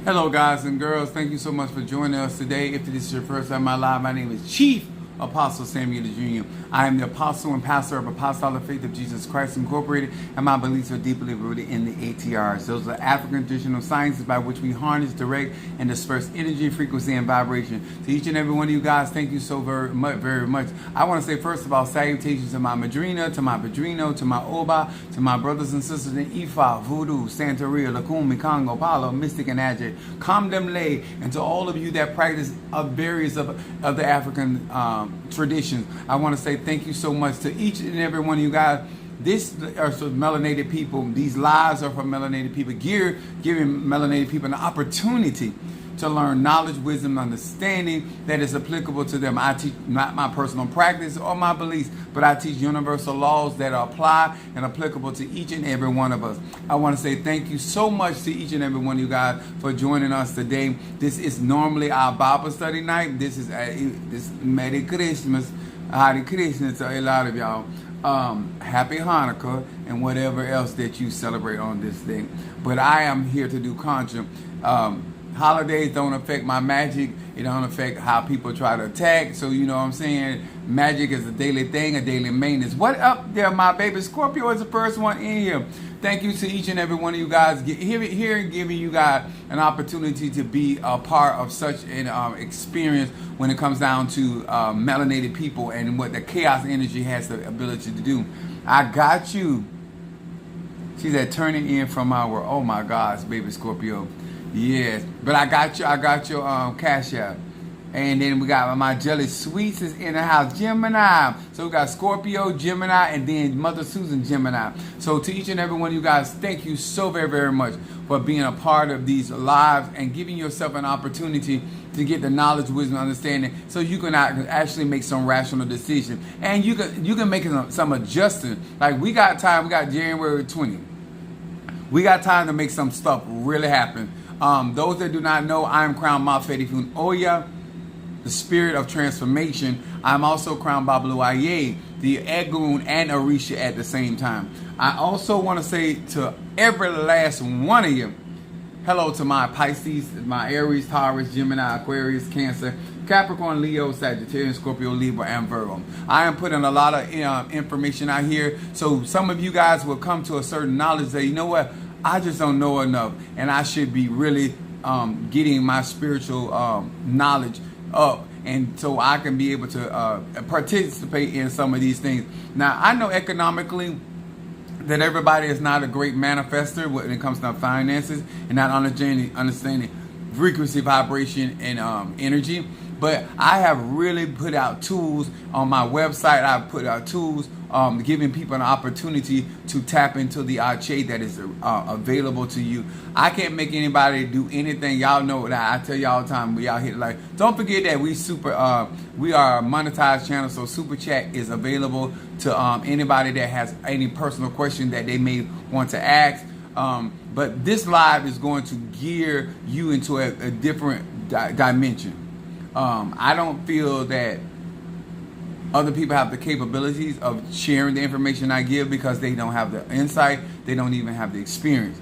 Hello guys and girls, thank you so much for joining us today. If this is your first time on my live, my name is Chief Apostle Samuel Jr. I am the apostle and pastor of Apostolic Faith of Jesus Christ Incorporated, and my beliefs are deeply rooted in the ATRs. Those are African traditional sciences by which we harness, direct, and disperse energy, frequency, and vibration. To each and every one of you guys, thank you so very much. I want to say first of all, salutations to my Madrina, to my Padrino, to my Oba, to my brothers and sisters in Ifa, Voodoo, Santeria, Lacumi, Congo, Palo, Mystic, and Ajay, Kamdemle, and to all of you that practice various of the African traditions. I want to say thank you so much to each and every one of you guys. This are for melanated people. These lives are for melanated people, giving melanated people an opportunity to learn knowledge, wisdom, understanding that is applicable to them. I teach not my personal practice or my beliefs, but I teach universal laws that apply and applicable to each and every one of us. I want to say thank you so much to each and every one of you guys for joining us today. This is normally our Bible study night. This is Merry Christmas. Hare Krishna to a lot of y'all. Happy Hanukkah and whatever else that you celebrate on this day. But I am here to do conjure. Holidays don't affect my magic. It don't affect how people try to attack. So you know what I'm saying? Magic is a daily thing, a daily maintenance. What up there, my baby? Scorpio is the first one in here. Thank you to each and every one of you guys here and giving you guys an opportunity to be a part of such an experience when it comes down to melanated people and what the chaos energy has the ability to do. I got you. She said, turning in from our, oh my gosh, baby Scorpio. Yes, but I got your Cash App. And then we got my Jelly Sweets is in the house, Gemini. So we got Scorpio, Gemini, and then Mother Susan, Gemini. So to each and every one of you guys, thank you so very much for being a part of these lives and giving yourself an opportunity to get the knowledge, wisdom, understanding, so you can actually make some rational decisions. And you can make some adjustments. Like we got time, we got January 20. We got time to make some stuff really happen. Those that do not know, I am Crown Mafedi Fun Oya, the spirit of transformation. I'm also Crown Babalu Aye, the Egun and Orisha at the same time. I also want to say to every last one of you, hello to my Pisces, my Aries, Taurus, Gemini, Aquarius, Cancer, Capricorn, Leo, Sagittarius, Scorpio, Libra, and Virgo. I am putting a lot of information out here, so some of you guys will come to a certain knowledge that, you know what, I just don't know enough, and I should be really getting my spiritual knowledge up, and so I can be able to participate in some of these things. Now, I know economically that everybody is not a great manifester when it comes to finances and not understanding frequency, vibration, and energy. But I have really put out tools on my website. I've put out tools giving people an opportunity to tap into the Ache that is available to you. I can't make anybody do anything. Y'all know that I tell y'all all the time. We out here like, don't forget that we are a monetized channel, so Super Chat is available to anybody that has any personal question that they may want to ask. But this live is going to gear you into a different dimension. I don't feel that other people have the capabilities of sharing the information I give because they don't have the insight. They don't even have the experience.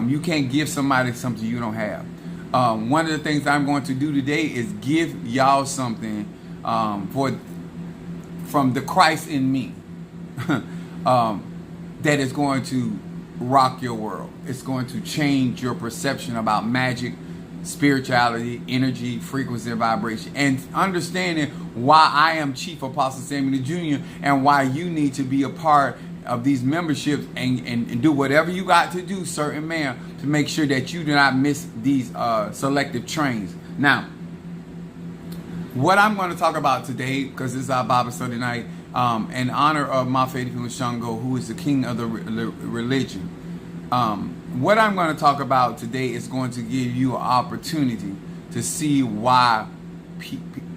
You can't give somebody something you don't have. One of the things I'm going to do today is give y'all something from the Christ in me that is going to rock your world. It's going to change your perception about magic, spirituality, energy, frequency, and vibration, and understanding why I am Chief Apostle Samuel Jr. and why you need to be a part of these memberships and do whatever you got to do, certain man, to make sure that you do not miss these selective trains. Now, what I'm going to talk about today, because this is our Bible study night, in honor of Mafedi Shango, who is the king of the religion. What I'm going to talk about today is going to give you an opportunity to see why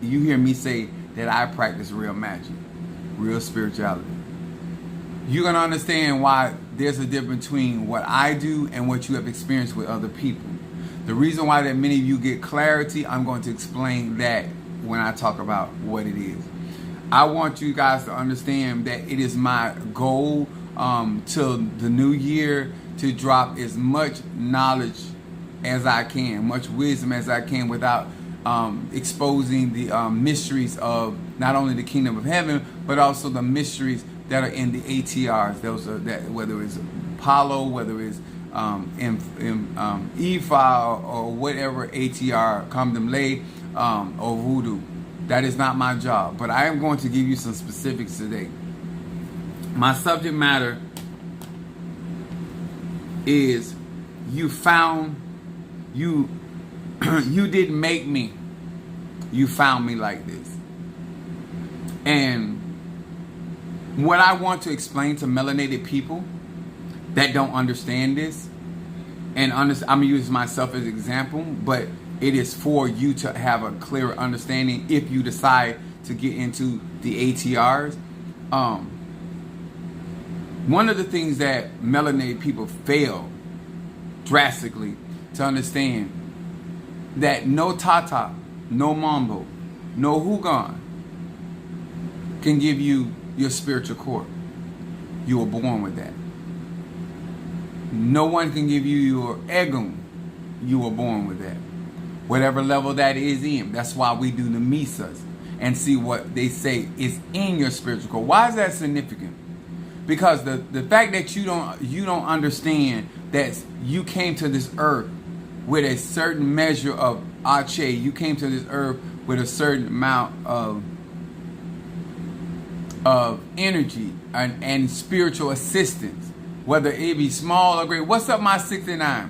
you hear me say that I practice real magic, real spirituality. You're going to understand why there's a difference between what I do and what you have experienced with other people. The reason why that many of you get clarity, I'm going to explain that when I talk about what it is. I want you guys to understand that it is my goal till the new year to drop as much knowledge as I can, much wisdom as I can, without exposing the mysteries of not only the kingdom of heaven, but also the mysteries that are in the ATRs. Those are that, whether it's Apollo, whether it's Ifa, or whatever ATR, Kamdemle, or Voodoo. That is not my job, but I am going to give you some specifics today. My subject matter is you didn't make me, you found me like this. And what I want to explain to melanated people that don't understand this, and I'm going to use myself as an example, but it is for you to have a clearer understanding if you decide to get into the ATRs. One of the things that melanated people fail drastically to understand, that no Tata, no Mambo, no Hugon can give you your spiritual core. You were born with that. No one can give you your Egun. You were born with that. Whatever level that is in. That's why we do the Misas and see what they say is in your spiritual core. Why is that significant? Because the fact that you don't understand that you came to this earth with a certain measure of Ache. You came to this earth with a certain amount of energy and spiritual assistance, whether it be small or great. What's up, my 69?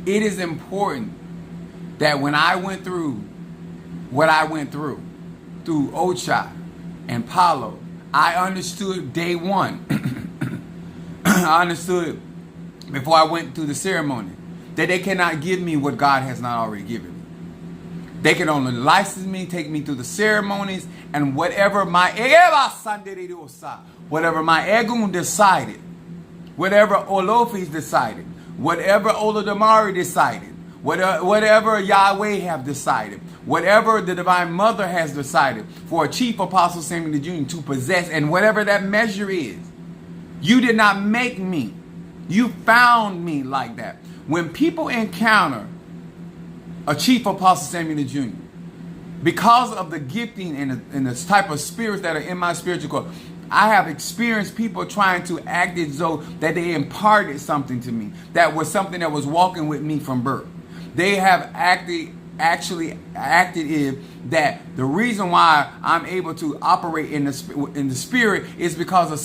It is important that when I went through what I went through Ocha and Palo, I understood day one. I understood before I went through the ceremony that they cannot give me what God has not already given me. They can only license me, take me through the ceremonies, and whatever my Egun decided, whatever Olofis decided, whatever Olodamari decided, whatever Yahweh have decided, whatever the Divine Mother has decided for a Chief Apostle Samuel the Jr. to possess, and whatever that measure is. You did not make me. You found me like that. When people encounter a Chief Apostle Samuel the Jr., because of the gifting and the type of spirits that are in my spiritual core, I have experienced people trying to act as though that they imparted something to me, that was something that was walking with me from birth. They have actually acted in that the reason why I'm able to operate in the spirit is because of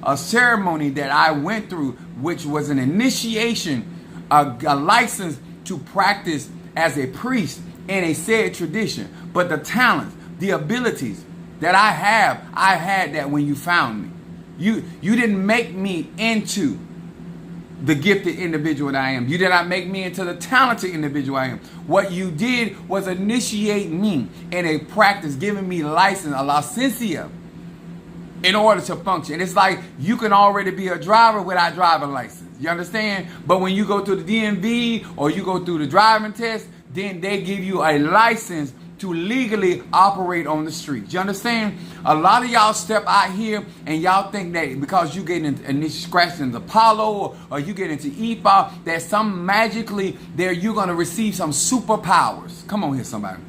a ceremony that I went through, which was an initiation, a license to practice as a priest in a said tradition. But the talents, the abilities that I had that when you found me. You didn't make me into the gifted individual that I am. You did not make me into the talented individual I am. What you did was initiate me in a practice, giving me license, a licencia, in order to function. It's like you can already be a driver without driving license. You understand? But when you go through the DMV or you go through the driving test, then they give you a license to legally operate on the streets. You understand? A lot of y'all step out here and y'all think that because you get into scratching the Apollo or you get into Ifa, that some magically there you're going to receive some superpowers. Come on here, somebody.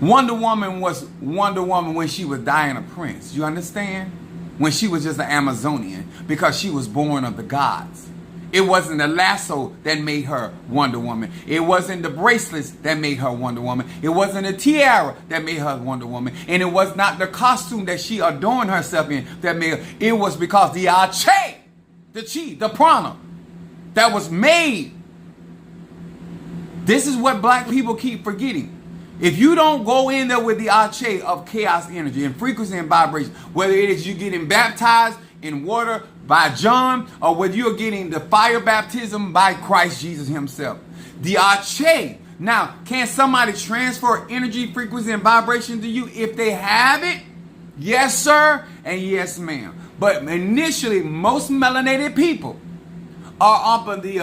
Wonder Woman was Wonder Woman when she was Diana Prince. You understand? When she was just an Amazonian, because she was born of the gods. It wasn't the lasso that made her Wonder Woman. It wasn't the bracelets that made her Wonder Woman. It wasn't the tiara that made her Wonder Woman. And it was not the costume that she adorned herself in that made her. It was because the Ache, the Chi, the prana that was made. This is what black people keep forgetting. If you don't go in there with the Ache of chaos energy and frequency and vibration, whether it is you getting baptized in water by John, or whether you're getting the fire baptism by Christ Jesus himself. The Ache. Now, can somebody transfer energy, frequency, and vibration to you if they have it? Yes, sir, and yes, ma'am. But initially, most melanated people are up on the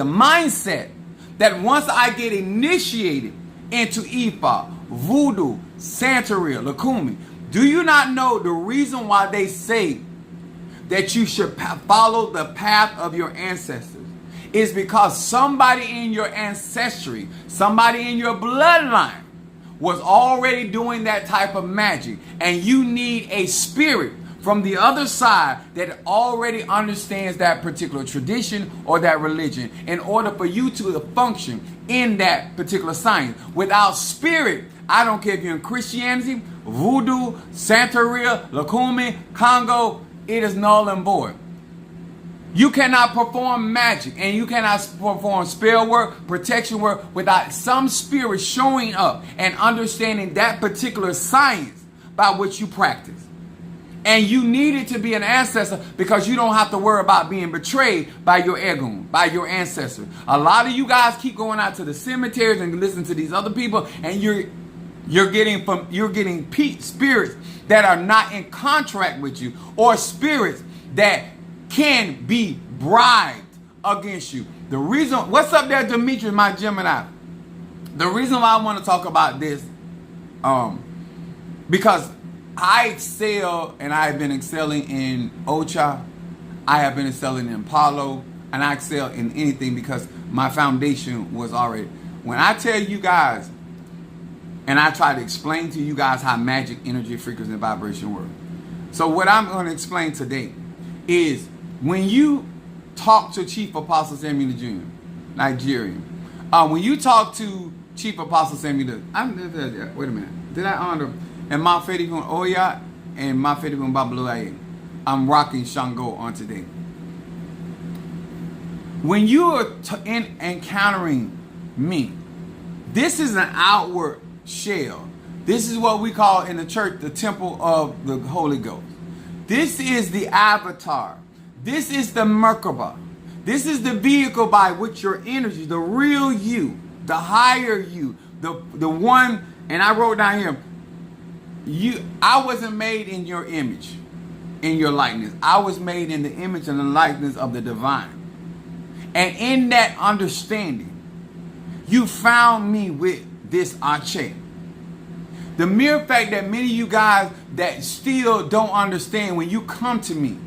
mindset that once I get initiated into Ifa, Voodoo, Santeria, Lukumi, do you not know the reason why they say that you should follow the path of your ancestors is because somebody in your ancestry, somebody in your bloodline was already doing that type of magic, and you need a spirit from the other side that already understands that particular tradition or that religion in order for you to function in that particular science. Without spirit, I don't care if you're in Christianity, Voodoo, Santeria, Lukumi, Congo, it is null and void. You cannot perform magic and you cannot perform spell work, protection work without some spirit showing up and understanding that particular science by which you practice. And you need it to be an ancestor because you don't have to worry about being betrayed by your egun, by your ancestor. A lot of you guys keep going out to the cemeteries and listening to these other people, and you're getting spirits that are not in contract with you, or spirits that can be bribed against you. The reason, what's up there, Demetrius, my Gemini? The reason why I want to talk about this, because I excel, and I have been excelling in Ocha. I have been excelling in Palo, and I excel in anything because my foundation was already. When I tell you guys, and I try to explain to you guys how magic, energy, frequency, and vibration work. So what I'm going to explain today is when you talk to Chief Apostle Samuel Jr., Nigerian, when you talk to Chief Apostle Samuel, wait a minute, did I honor? And my Fedigun Oya and my Fedigun Babaloaye. I'm rocking Shango on today. When you are encountering me, this is an outward shell. This is what we call in the church the temple of the Holy Ghost. This is the avatar. This is the Merkaba. This is the vehicle by which your energy, the real you, the higher you, the one, and I wrote down here, I wasn't made in your image, in your likeness. I was made in the image and the likeness of the divine. And in that understanding, you found me with this Ache. The mere fact that many of you guys that still don't understand when you come to me,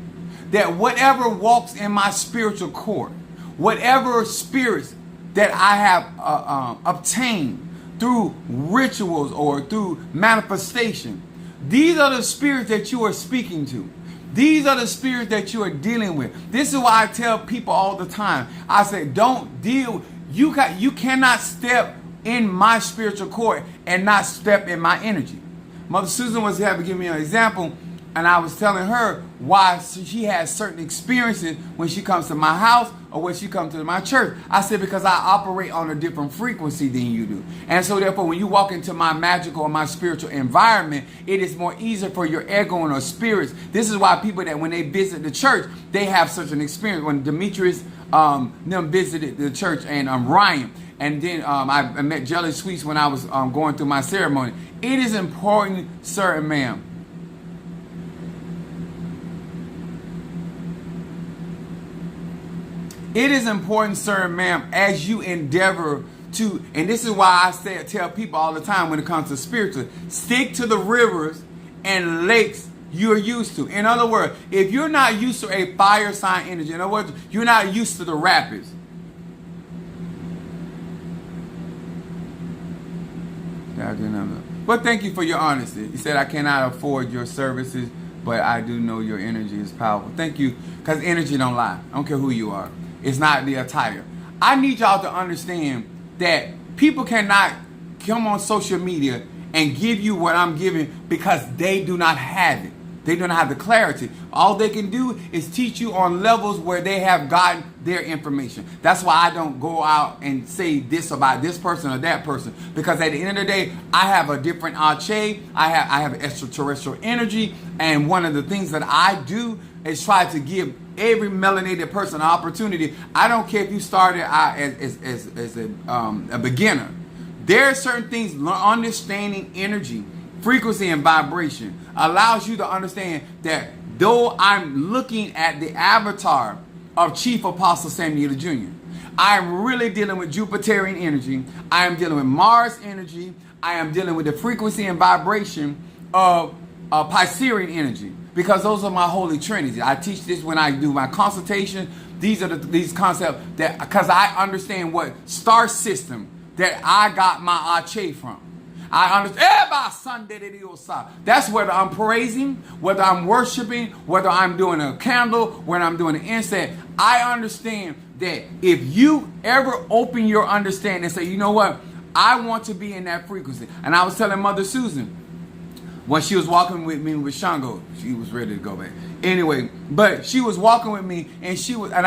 that whatever walks in my spiritual court, whatever spirits that I have obtained through rituals or through manifestation, these are the spirits that you are speaking to. These are the spirits that you are dealing with. This is why I tell people all the time. I say, don't deal. You cannot step in my spiritual court and not step in my energy. Mother Susan was having to give me an example, and I was telling her why she has certain experiences when she comes to my house or when she comes to my church. I said, because I operate on a different frequency than you do. And so therefore, when you walk into my magical or my spiritual environment, it is more easier for your ego or spirits. This is why people that when they visit the church, they have such an experience. When Demetrius them visited the church and Ryan, and then I met Jelly Sweets when I was going through my ceremony. It is important, sir and ma'am. It is important, sir and ma'am, as you endeavor to, and this is why I tell people all the time when it comes to spiritual, stick to the rivers and lakes you're used to. In other words, if you're not used to a fire sign energy, in other words, you're not used to the rapids. But thank you for your honesty. You said I cannot afford your services, but I do know your energy is powerful. Thank you, because energy don't lie. I don't care who you are. It's not the attire. I need y'all to understand that people cannot come on social media and give you what I'm giving because they do not have it. They do not have the clarity. All they can do is teach you on levels where they have gotten their information. That's why I don't go out and say this about this person or that person, because at the end of the day, I have a different Ache. I have extraterrestrial energy, and one of the things that I do is try to give every melanated person an opportunity. I don't care if you started out as a beginner. There are certain things, understanding energy, frequency, and vibration allows you to understand that though I'm looking at the avatar of Chief Apostle Samuel Jr., I'm really dealing with Jupiterian energy. I am dealing with Mars energy. I am dealing with the frequency and vibration of Piscean energy, because those are my holy trinity. I teach this when I do my consultation. These are these concepts that, because I understand what star system that I got my Ache from. I understand. That's whether I'm praising, whether I'm worshiping, whether I'm doing a candle, whether I'm doing an incense. I understand that if you ever open your understanding and say, you know what, I want to be in that frequency. And I was telling Mother Susan when she was walking with me with Shango, she was ready to go back. Anyway, but she was walking with me and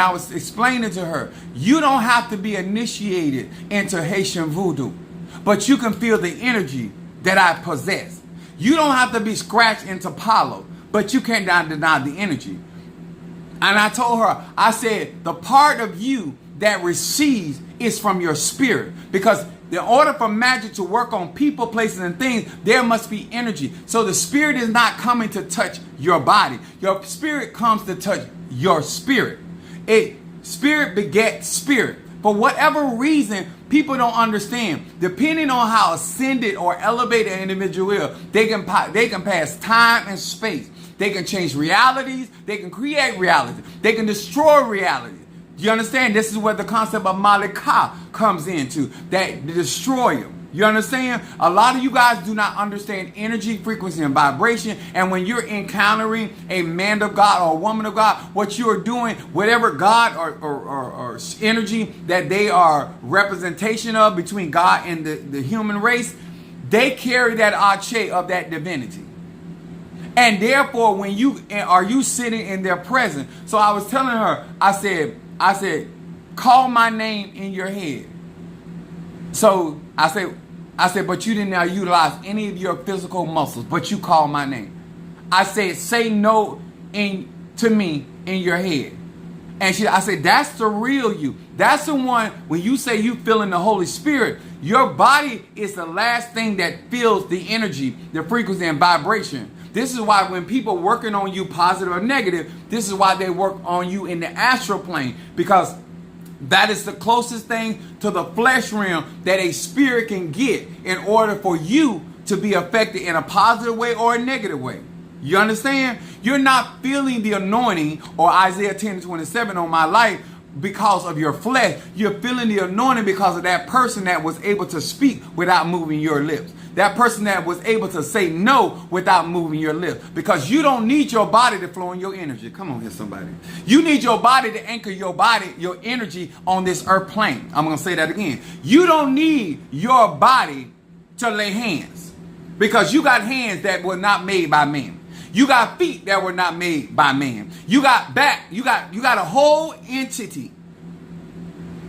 I was explaining to her, you don't have to be initiated into Haitian voodoo, but you can feel the energy that I possess. You don't have to be scratched into Palo, but you can't deny the energy. And I told her, I said, the part of you that receives is from your spirit. Because in order for magic to work on people, places, and things, there must be energy. So the spirit is not coming to touch your body. Your spirit comes to touch your spirit. Spirit begets spirit. For whatever reason, people don't understand. Depending on how ascended or elevated an individual is, they can pass time and space. They can change realities. They can create reality. They can destroy reality. You understand? This is where the concept of Malika comes into, that the destroyer. You understand? A lot of you guys do not understand energy, frequency, and vibration. And when you're encountering a man of God or a woman of God, what you are doing, whatever God or energy that they are representation of between God and the human race, they carry that Ache of that divinity. And therefore, when you sitting in their presence. So I was telling her, I said, call my name in your head. So I said, but you didn't now utilize any of your physical muscles, but you call my name. I said, say no to me in your head. And I said, that's the real you. That's the one, when you say you feeling the Holy Spirit, your body is the last thing that feels the energy, the frequency and vibration. This is why when people working on you, positive or negative, this is why they work on you in the astral plane, because that is the closest thing to the flesh realm that a spirit can get in order for you to be affected in a positive way or a negative way. You understand? You're not feeling the anointing or Isaiah 10:27 on my life because of your flesh. You're feeling the anointing because of that person that was able to speak without moving your lips. That person that was able to say no without moving your lips. Because you don't need your body to flow in your energy. Come on here, somebody. You need your body to anchor your body, your energy on this earth plane. I'm going to say that again. You don't need your body to lay hands. Because you got hands that were not made by man. You got feet that were not made by man. You got back. You got a whole entity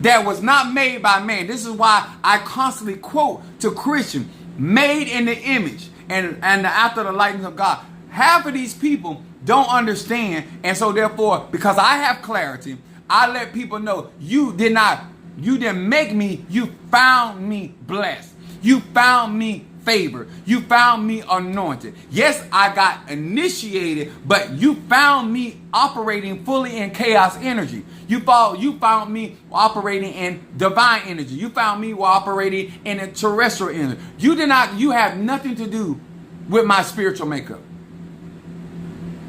that was not made by man. This is why I constantly quote to Christians, made in the image and after the likeness of God. Half of these people don't understand, and so therefore, because I have clarity, I let people know you didn't make me, you found me blessed. You found me favored. You found me anointed. Yes, I got initiated, but you found me operating fully in chaos energy. You found me operating in divine energy. You found me operating in a terrestrial energy. You have nothing to do with my spiritual makeup.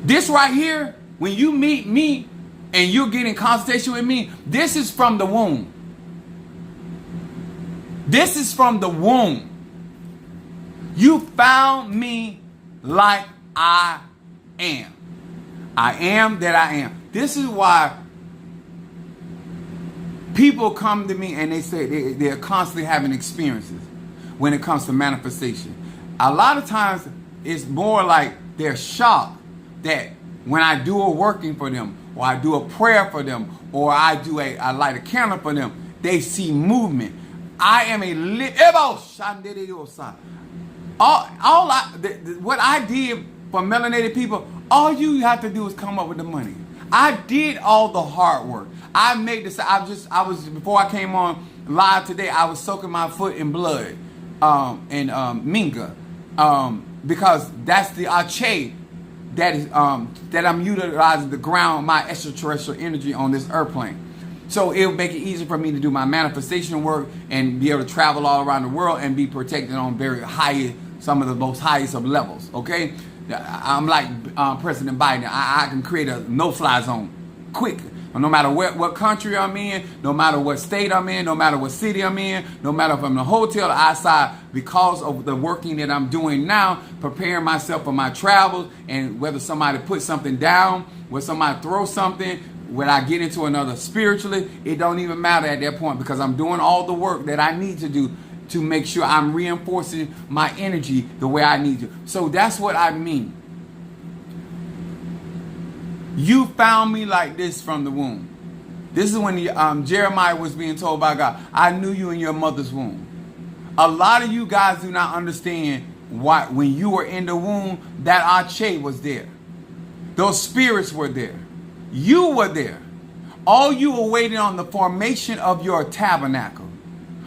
This right here, when you meet me and you're getting consultation with me, this is from the womb. This is from the womb. You found me like I am. I am that I am. This is why people come to me and they say they're constantly having experiences when it comes to manifestation. A lot of times it's more like they're shocked that when I do a working for them, or I do a prayer for them, or I light a candle for them, they see movement. I am what I did for melanated people, all you have to do is come up with the money. I did all the hard work. I made this. Before I came on live today, I was soaking my foot in blood and minga, because that's the Ache that I'm utilizing to ground my extraterrestrial energy on this earth plane. So it will make it easier for me to do my manifestation work and be able to travel all around the world and be protected on some of the most highest of levels. Okay, I'm like President Biden. I can create a no-fly zone quick No matter what country I'm in, no matter what state I'm in, no matter what city I'm in, no matter if I'm in a hotel or outside, because of the working that I'm doing now, preparing myself for my travels, and whether somebody put something down, whether somebody throw something, when I get into another spiritually, it don't even matter at that point, because I'm doing all the work that I need to do to make sure I'm reinforcing my energy the way I need to. So that's what I mean. You found me like this from the womb. This is when Jeremiah was being told by God, I knew you in your mother's womb. A lot of you guys do not understand why when you were in the womb, that Ache was there. Those spirits were there. You were there. All you were waiting on the formation of your tabernacle.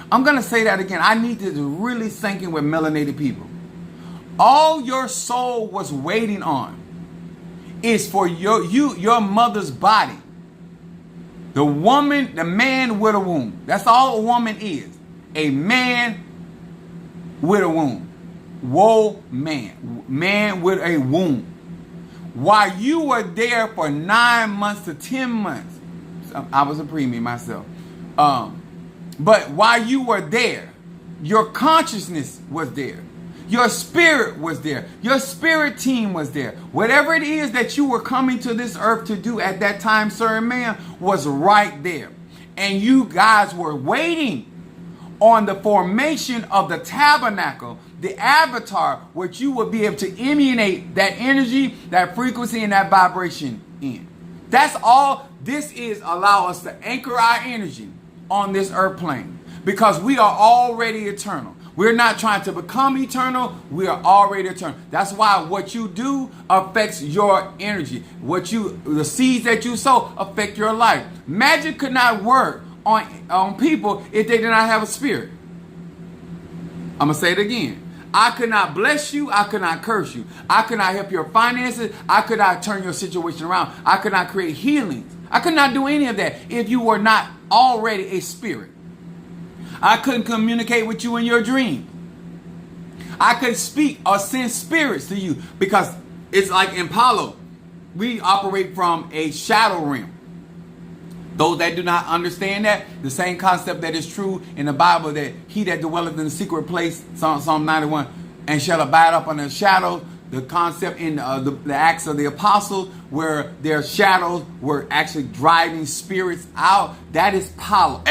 I'm going to say that again. I need to really sink in with melanated people. All your soul was waiting on is for your mother's body. The woman, the man with a womb. That's all a woman is. A man with a womb. Whoa, man. Man with a womb. While you were there for 9 months to 10 months. I was a preemie myself. But while you were there, your consciousness was there. Your spirit was there. Your spirit team was there. Whatever it is that you were coming to this earth to do at that time, sir and ma'am, was right there. And you guys were waiting on the formation of the tabernacle, the avatar, which you would be able to emanate that energy, that frequency, and that vibration in. That's all this is. Allow us to anchor our energy on this earth plane, because we are already eternal. We're not trying to become eternal. We are already eternal. That's why what you do affects your energy. The seeds that you sow affect your life. Magic could not work on people if they did not have a spirit. I'm going to say it again. I could not bless you. I could not curse you. I could not help your finances. I could not turn your situation around. I could not create healings. I could not do any of that if you were not already a spirit. I couldn't communicate with you in your dream. I could speak or send spirits to you, because it's like in Palo. We operate from a shadow realm. Those that do not understand that, the same concept that is true in the Bible, that he that dwelleth in the secret place, Psalm 91, and shall abide up under the shadow. The concept in the Acts of the Apostles, where their shadows were actually driving spirits out. That is Palo.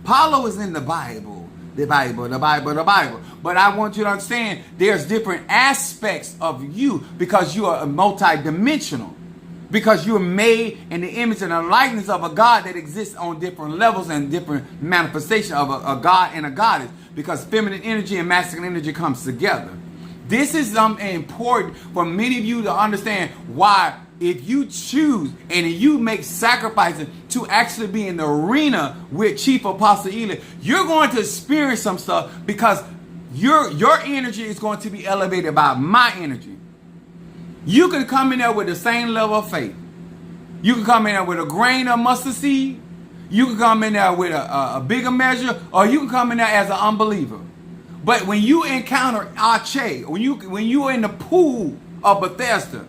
Palo is in the Bible. The Bible. But I want you to understand there's different aspects of you, because you are multi-dimensional. Because you're made in the image and the likeness of a God that exists on different levels and different manifestations of a God and a goddess. Because feminine energy and masculine energy comes together. This is important for many of you to understand why, if you choose and you make sacrifices to actually be in the arena with Chief Apostle Ely, you're going to experience some stuff, because your energy is going to be elevated by my energy. You can come in there with the same level of faith. You can come in there with a grain of mustard seed. You can come in there with a bigger measure, or you can come in there as an unbeliever. But when you encounter Ache, when you are in the pool of Bethesda,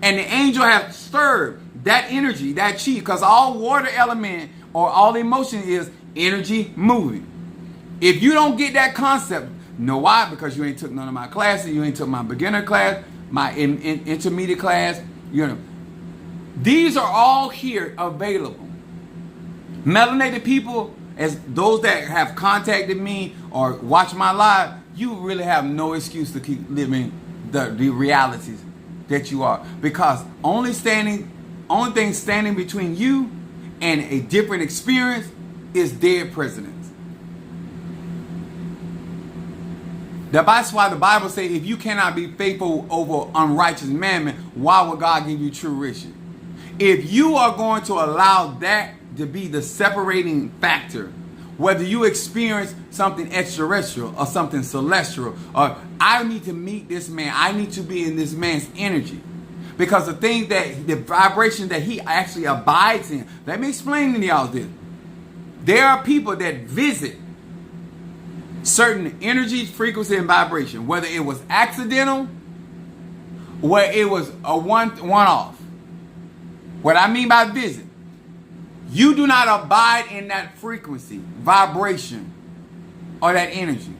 and the angel has stirred that energy, that chi, because all water element or all emotion is energy moving. If you don't get that concept, know why? Because you ain't took none of my classes, you ain't took my beginner class, my intermediate class. These are all here available. Melanated people, as those that have contacted me or watch my live, you really have no excuse to keep living the realities that you are, because only thing standing between you and a different experience is dead presidents. That's why the Bible says, if you cannot be faithful over unrighteous mammon, why would God give you true riches? If you are going to allow that to be the separating factor, whether you experience something extraterrestrial or something celestial, or I need to meet this man, I need to be in this man's energy, because the vibration that he actually abides in. Let me explain to y'all this. There are people that visit certain energy, frequency, and vibration, whether it was accidental, where it was a one-off, What I mean by visit, you do not abide in that frequency, vibration, or that energy.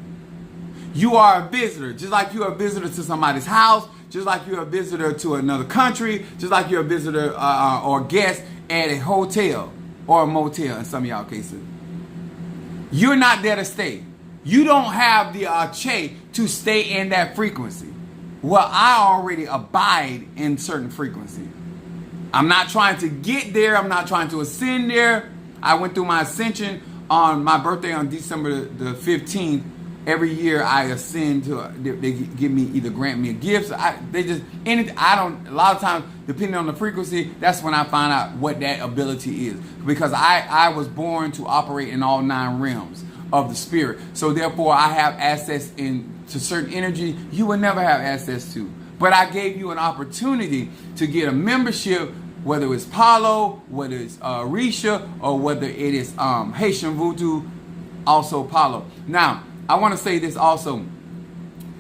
You are a visitor, just like you're a visitor to somebody's house, just like you're a visitor to another country, just like you're a visitor or guest at a hotel or a motel in some of y'all cases. You're not there to stay. You don't have the arche to stay in that frequency. Well, I already abide in certain frequency. I'm not trying to get there. I'm not trying to ascend there. I went through my ascension on my birthday on December the 15th. Every year I ascend to, they give me, either grant me gifts. A lot of times, depending on the frequency, that's when I find out what that ability is. Because I was born to operate in all 9 realms of the spirit. So therefore I have access to certain energy you will never have access to. But I gave you an opportunity to get a membership, whether it's Palo, whether it's Risha, or whether it is Haitian Voodoo, also Palo. Now, I want to say this also.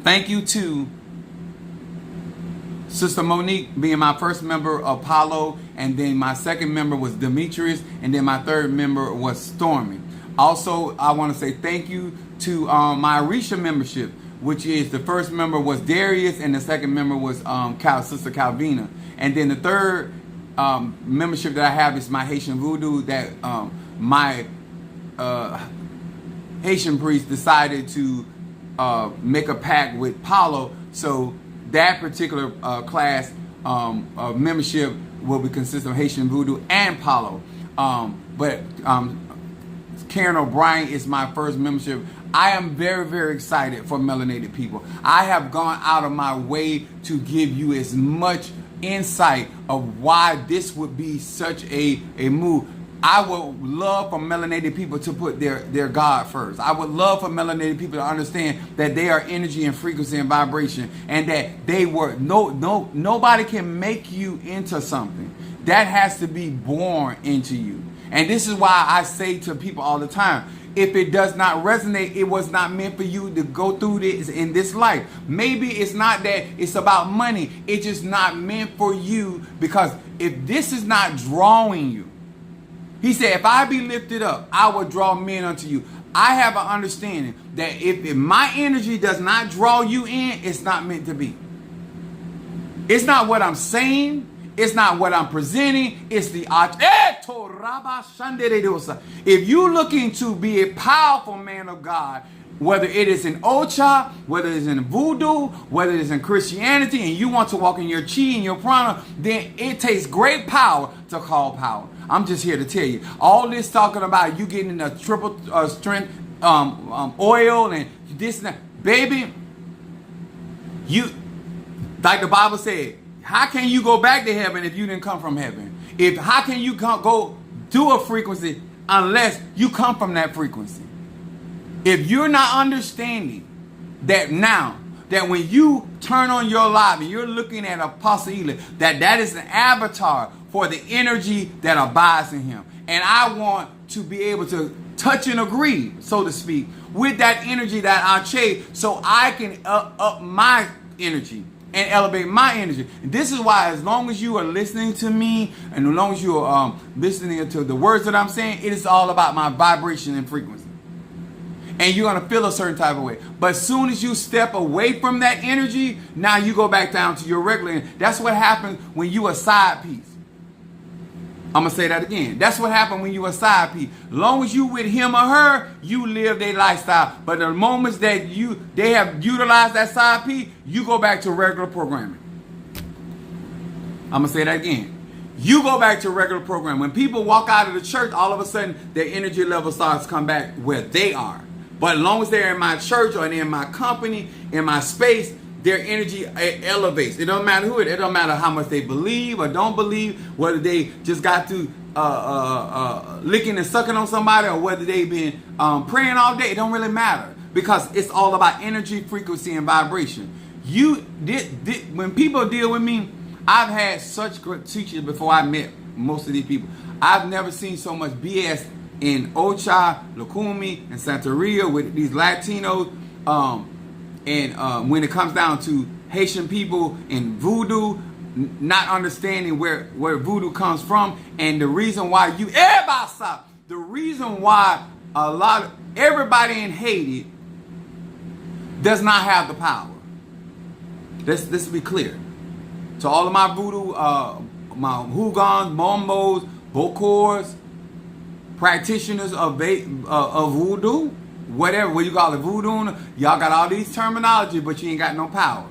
Thank you to Sister Monique being my first member of Palo, and then my second member was Demetrius, and then my third member was Stormy. Also, I want to say thank you to my Risha membership, which is the first member was Darius, and the second member was Sister Calvina. And then the third membership that I have is my Haitian Voodoo, that my Haitian priest decided to make a pact with Palo, so that particular class of membership will be consist of Haitian Voodoo and Palo. But Karen O'Brien is my first membership. I am very, very excited for melanated people. I have gone out of my way to give you as much insight of why this would be such a move. I would love for melanated people to put their God first. I would love for melanated people to understand that they are energy and frequency and vibration, and that they were nobody can make you into something. That has to be born into you. And this is why I say to people all the time, if it does not resonate, it was not meant for you to go through this in this life. Maybe it's not that it's about money. It's just not meant for you, because if this is not drawing you, he said, if I be lifted up, I will draw men unto you. I have an understanding that if my energy does not draw you in, it's not meant to be. It's not what I'm saying. It's not what I'm presenting. It's the if you're looking to be a powerful man of God, whether it is in Ocha, whether it's in Voodoo, whether it's in Christianity, and you want to walk in your chi and your prana, then it takes great power to call power. I'm just here to tell you. All this talking about you getting a triple strength oil and this and that. Baby, you, like the Bible said, how can you go back to heaven if you didn't come from heaven? How can you go do a frequency unless you come from that frequency? If you're not understanding that now, that when you turn on your live and you're looking at Apostle Ely, that is an avatar for the energy that abides in him. And I want to be able to touch and agree, so to speak, with that energy that I chase, so I can up my energy and elevate my energy. And this is why, as long as you are listening to me, and as long as you are listening to the words that I'm saying, it is all about my vibration and frequency. And you're going to feel a certain type of way. But as soon as you step away from that energy, now you go back down to your regular energy. That's what happens when you a side piece. I'm going to say that again. That's what happens when you a side piece. As long as you with him or her, you live their lifestyle. But the moments that they have utilized that side piece, you go back to regular programming. I'm going to say that again. You go back to regular programming. When people walk out of the church, all of a sudden, their energy level starts to come back where they are. But as long as they're in my church or they're in my company, in my space, their energy elevates. It don't matter who it is. It don't matter how much they believe or don't believe, whether they just got to licking and sucking on somebody, or whether they've been praying all day. It don't really matter, because it's all about energy, frequency, and vibration. When people deal with me, I've had such good teachers before I met most of these people. I've never seen so much BS in Ocha, Lukumi, and Santeria with these Latinos. And when it comes down to Haitian people in Voodoo, not understanding where voodoo comes from, and the reason why the reason why everybody in Haiti does not have the power. Let's be clear. To all of my voodoo, my Hougans, Mombos, Bokors, practitioners of voodoo, whatever, what you call it, voodoo, y'all got all these terminology, but you ain't got no power.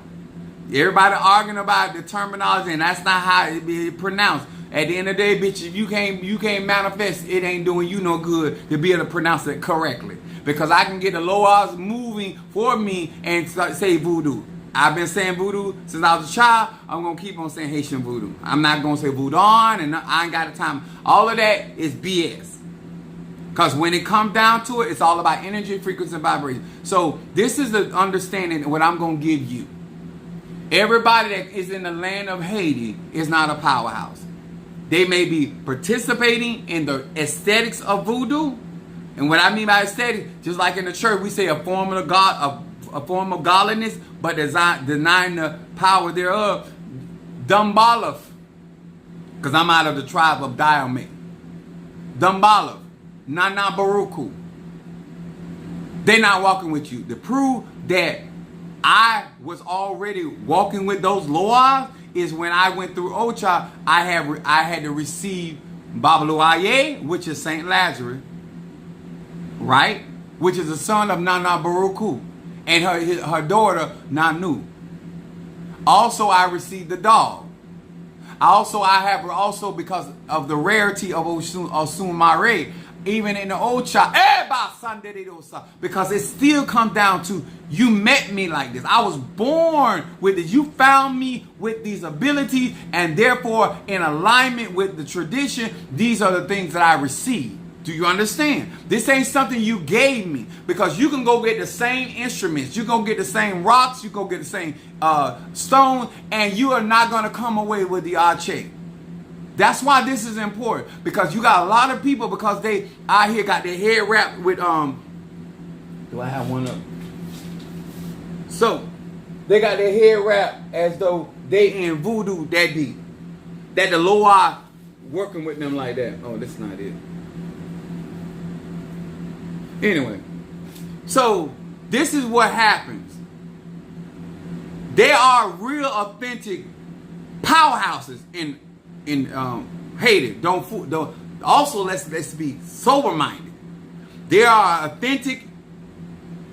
Everybody arguing about the terminology, and that's not how it be pronounced. At the end of the day, bitch, if you can't manifest, it ain't doing you no good to be able to pronounce it correctly. Because I can get the Loas moving for me and say voodoo. I've been saying voodoo since I was a child. I'm going to keep on saying Haitian voodoo. I'm not going to say voodoo on, and I ain't got the time. All of that is BS. Because when it comes down to it, it's all about energy, frequency, and vibration. So this is the understanding of what I'm going to give you. Everybody that is in the land of Haiti is not a powerhouse. They may be participating in the aesthetics of voodoo. And what I mean by aesthetic, just like in the church, we say a form of God, a form of godliness, but denying the power thereof. Dumbalov, because I'm out of the tribe of Diomed. Dumbalov, Nana Baruku. They're not walking with you. To prove that I was already walking with those Loas is when I went through Ocha, I had to receive Babaluaye, which is Saint Lazarus, right? Which is the son of Nana Baruku, and her daughter Nanu. Also, I received the dog. I have because of the rarity of Osun Mare, even in the Ocha, because it still comes down to you met me like this. I was born with this. You found me with these abilities, and therefore in alignment with the tradition, these are the things that I received. Do you understand? This ain't something you gave me, because you can go get the same instruments, you can get the same rocks, you can get the same stone, and you are not going to come away with the Ache. That's why this is important, because you got a lot of people, because they out here got their hair wrapped with do I have one up? So they got their hair wrapped as though they in voodoo that deep, that the Loa working with them like that. Oh, that's not it. Anyway, so this is what happens. There are real authentic powerhouses in Haiti. Also, let's be sober minded. There are authentic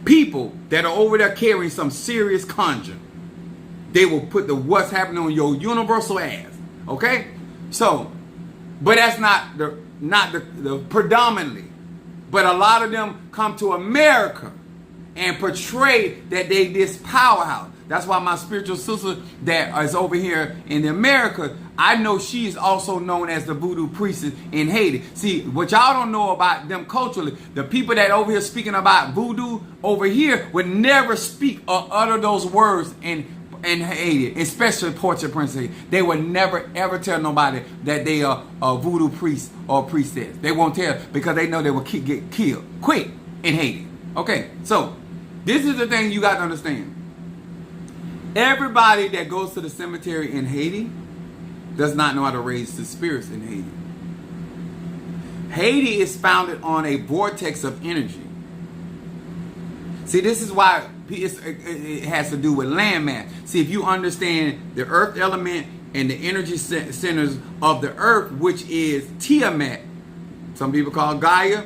people that are over there carrying some serious conjure. They will put the what's happening on your universal ass. Okay, so, but that's not the predominantly. But a lot of them come to America and portray that they this powerhouse. That's why my spiritual sister that is over here in America, I know she is also known as the voodoo priestess in Haiti. See, what y'all don't know about them culturally, the people that over here speaking about voodoo over here would never speak or utter those words in Haiti, especially Port-au-Prince. They would never ever tell nobody that they are a voodoo priest or priestess. They won't tell, because they know they will get killed quick in Haiti. Okay, so this is the thing you got to understand. Everybody that goes to the cemetery in Haiti does not know how to raise the spirits in Haiti. Haiti is founded on a vortex of energy. See, this is why it has to do with landmass. See, if you understand the earth element and the energy centers of the earth, which is Tiamat, some people call Gaia,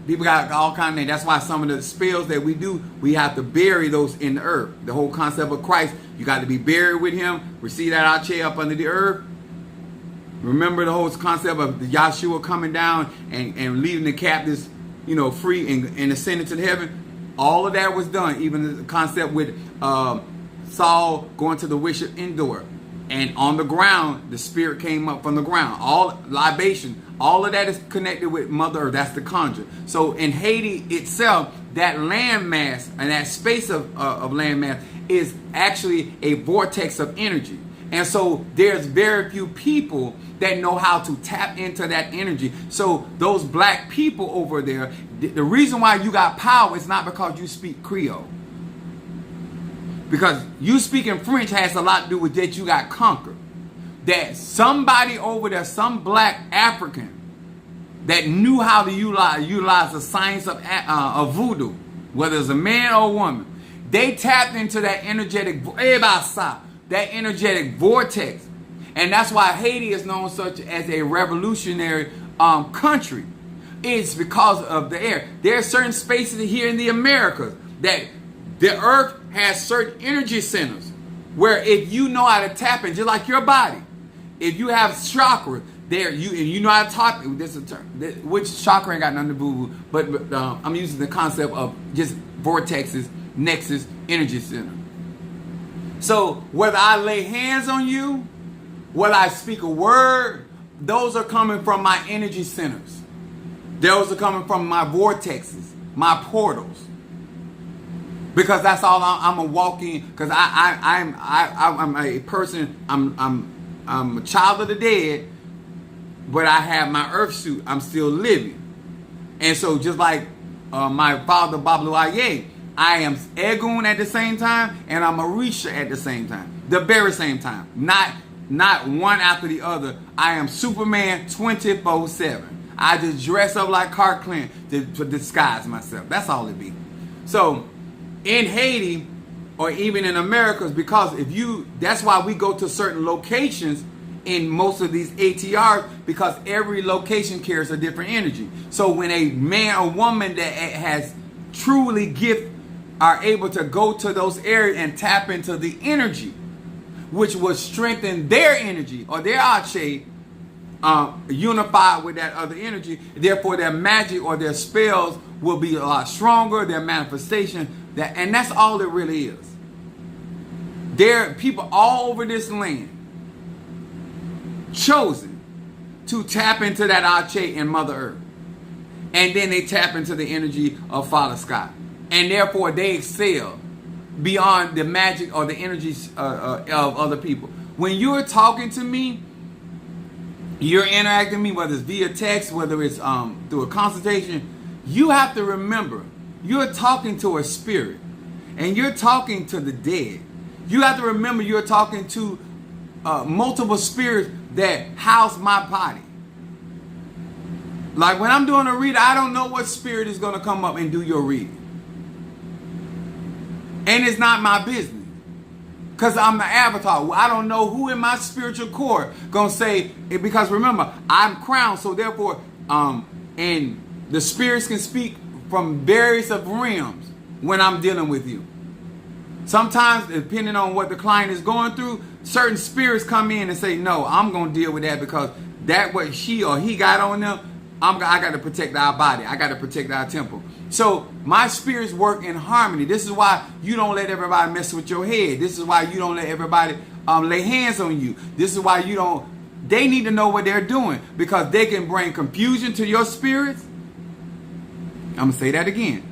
people got all kinds of names. That's why some of the spells that we do, we have to bury those in the earth. The whole concept of Christ, you got to be buried with him, receive that Ache up under the earth. Remember the whole concept of the Yahshua coming down and leading the captives, free and ascending to heaven. All of that was done. Even the concept with Saul going to the worship indoor, and on the ground, the spirit came up from the ground. All libation, all of that is connected with Mother Earth. That's the conjure. So in Haiti itself, that landmass and that space of landmass is actually a vortex of energy. And so there's very few people that know how to tap into that energy. So those black people over there, the reason why you got power is not because you speak Creole. Because you speaking French has a lot to do with that you got conquered. That somebody over there, some black African, that knew how to utilize the science of voodoo, whether it's a man or a woman, they tapped into that energetic vortex. And that's why Haiti is known such as a revolutionary country. It's because of the air. There are certain spaces here in the Americas that the earth has certain energy centers where if you know how to tap in, just like your body, if you have chakra there, you know how to tap. This is a term, which chakra ain't got nothing to do, but I'm using the concept of just vortexes, nexus, energy center. So whether I lay hands on you, whether I speak a word, those are coming from my energy centers. Those are coming from my vortexes, my portals. Because that's all I'm a walking. Because I'm a person. I'm a child of the dead, but I have my earth suit. I'm still living, and so just like my father Bablu Aye, I am Egun at the same time, and I'm Orisha at the same time, the very same time. Not one after the other. I am Superman 24/7. I just dress up like Clark Kent to disguise myself. That's all it be. So in Haiti, or even in Americas, because that's why we go to certain locations in most of these ATRs, because every location carries a different energy. So when a man or woman that has truly gift are able to go to those areas and tap into the energy, which will strengthen their energy or their Ache, unified with that other energy, therefore their magic or their spells will be a lot stronger, their manifestation, and that's all it really is. There are people all over this land chosen to tap into that Ache and Mother Earth. And then they tap into the energy of Father Sky. And therefore they excel beyond the magic or the energies of other people. When you're talking to me, you're interacting with me, whether it's via text, whether it's through a consultation, you have to remember, you're talking to a spirit. And you're talking to the dead. You have to remember you're talking to multiple spirits that house my body. Like when I'm doing a read, I don't know what spirit is going to come up and do your reading. And it's not my business. Because I'm the avatar. I don't know who in my spiritual core going to say it, because remember, I'm crowned. So therefore, and the spirits can speak from various of realms when I'm dealing with you. Sometimes, depending on what the client is going through, certain spirits come in and say, no, I'm going to deal with that because that what she or he got on them, I got to protect our body. I got to protect our temple. So my spirits work in harmony. This is why you don't let everybody mess with your head. This is why you don't let everybody lay hands on you. This is why you don't. They need to know what they're doing, because they can bring confusion to your spirits. I'm going to say that again.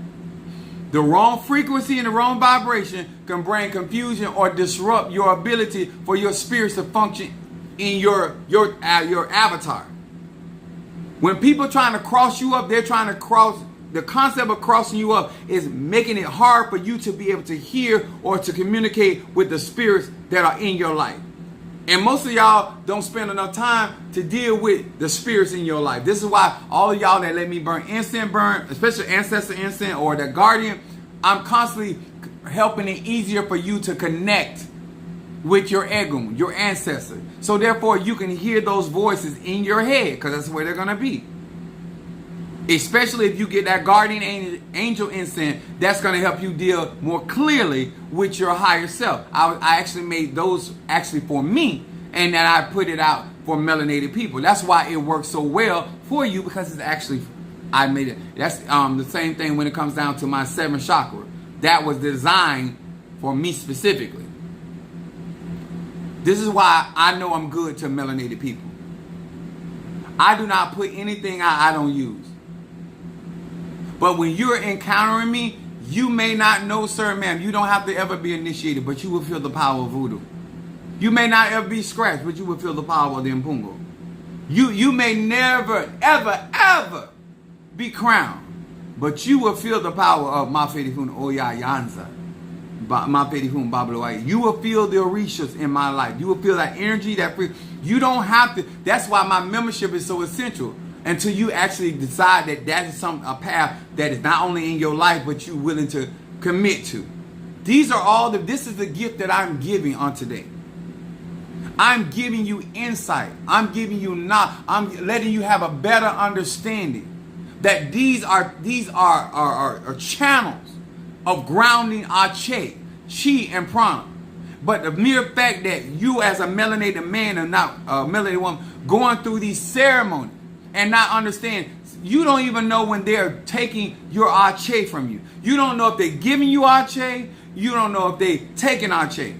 The wrong frequency and the wrong vibration can bring confusion or disrupt your ability for your spirits to function in your avatar. When people trying to cross you up, they're trying to cross. The concept of crossing you up is making it hard for you to be able to hear or to communicate with the spirits that are in your life. And most of y'all don't spend enough time to deal with the spirits in your life. This is why all of y'all that let me burn, especially ancestor incense or the guardian, I'm constantly helping it easier for you to connect with your Egum, your ancestor. So therefore you can hear those voices in your head, because that's where they're going to be. Especially if you get that guardian angel incense, that's going to help you deal more clearly with your higher self. I actually made those actually for me, and then I put it out for melanated people. That's why it works so well for you, because it's actually, I made it. That's the same thing when it comes down to my 7th chakra. That was designed for me specifically. This is why I know I'm good to melanated people. I do not put anything I don't use. But when you're encountering me, you may not know, sir, ma'am. You don't have to ever be initiated, but you will feel the power of voodoo. You may not ever be scratched, but you will feel the power of the Mpungo. You may never, ever, ever be crowned, but you will feel the power of Mafedifun Oya Yanza. You will feel the orishas in my life. You will feel that energy, that free. You don't have to. That's why my membership is so essential. Until you actually decide that that is a path that is not only in your life, but you're willing to commit to. This is the gift that I'm giving on today. I'm giving you insight. I'm giving you I'm letting you have a better understanding that these are channels of grounding Ache, Chi, and Prana. But the mere fact that you as a melanated man and not a melanated woman going through these ceremonies and not understand, you don't even know when they're taking your Ache from you. You don't know if they're giving you Ache. You don't know if they're taking Ache.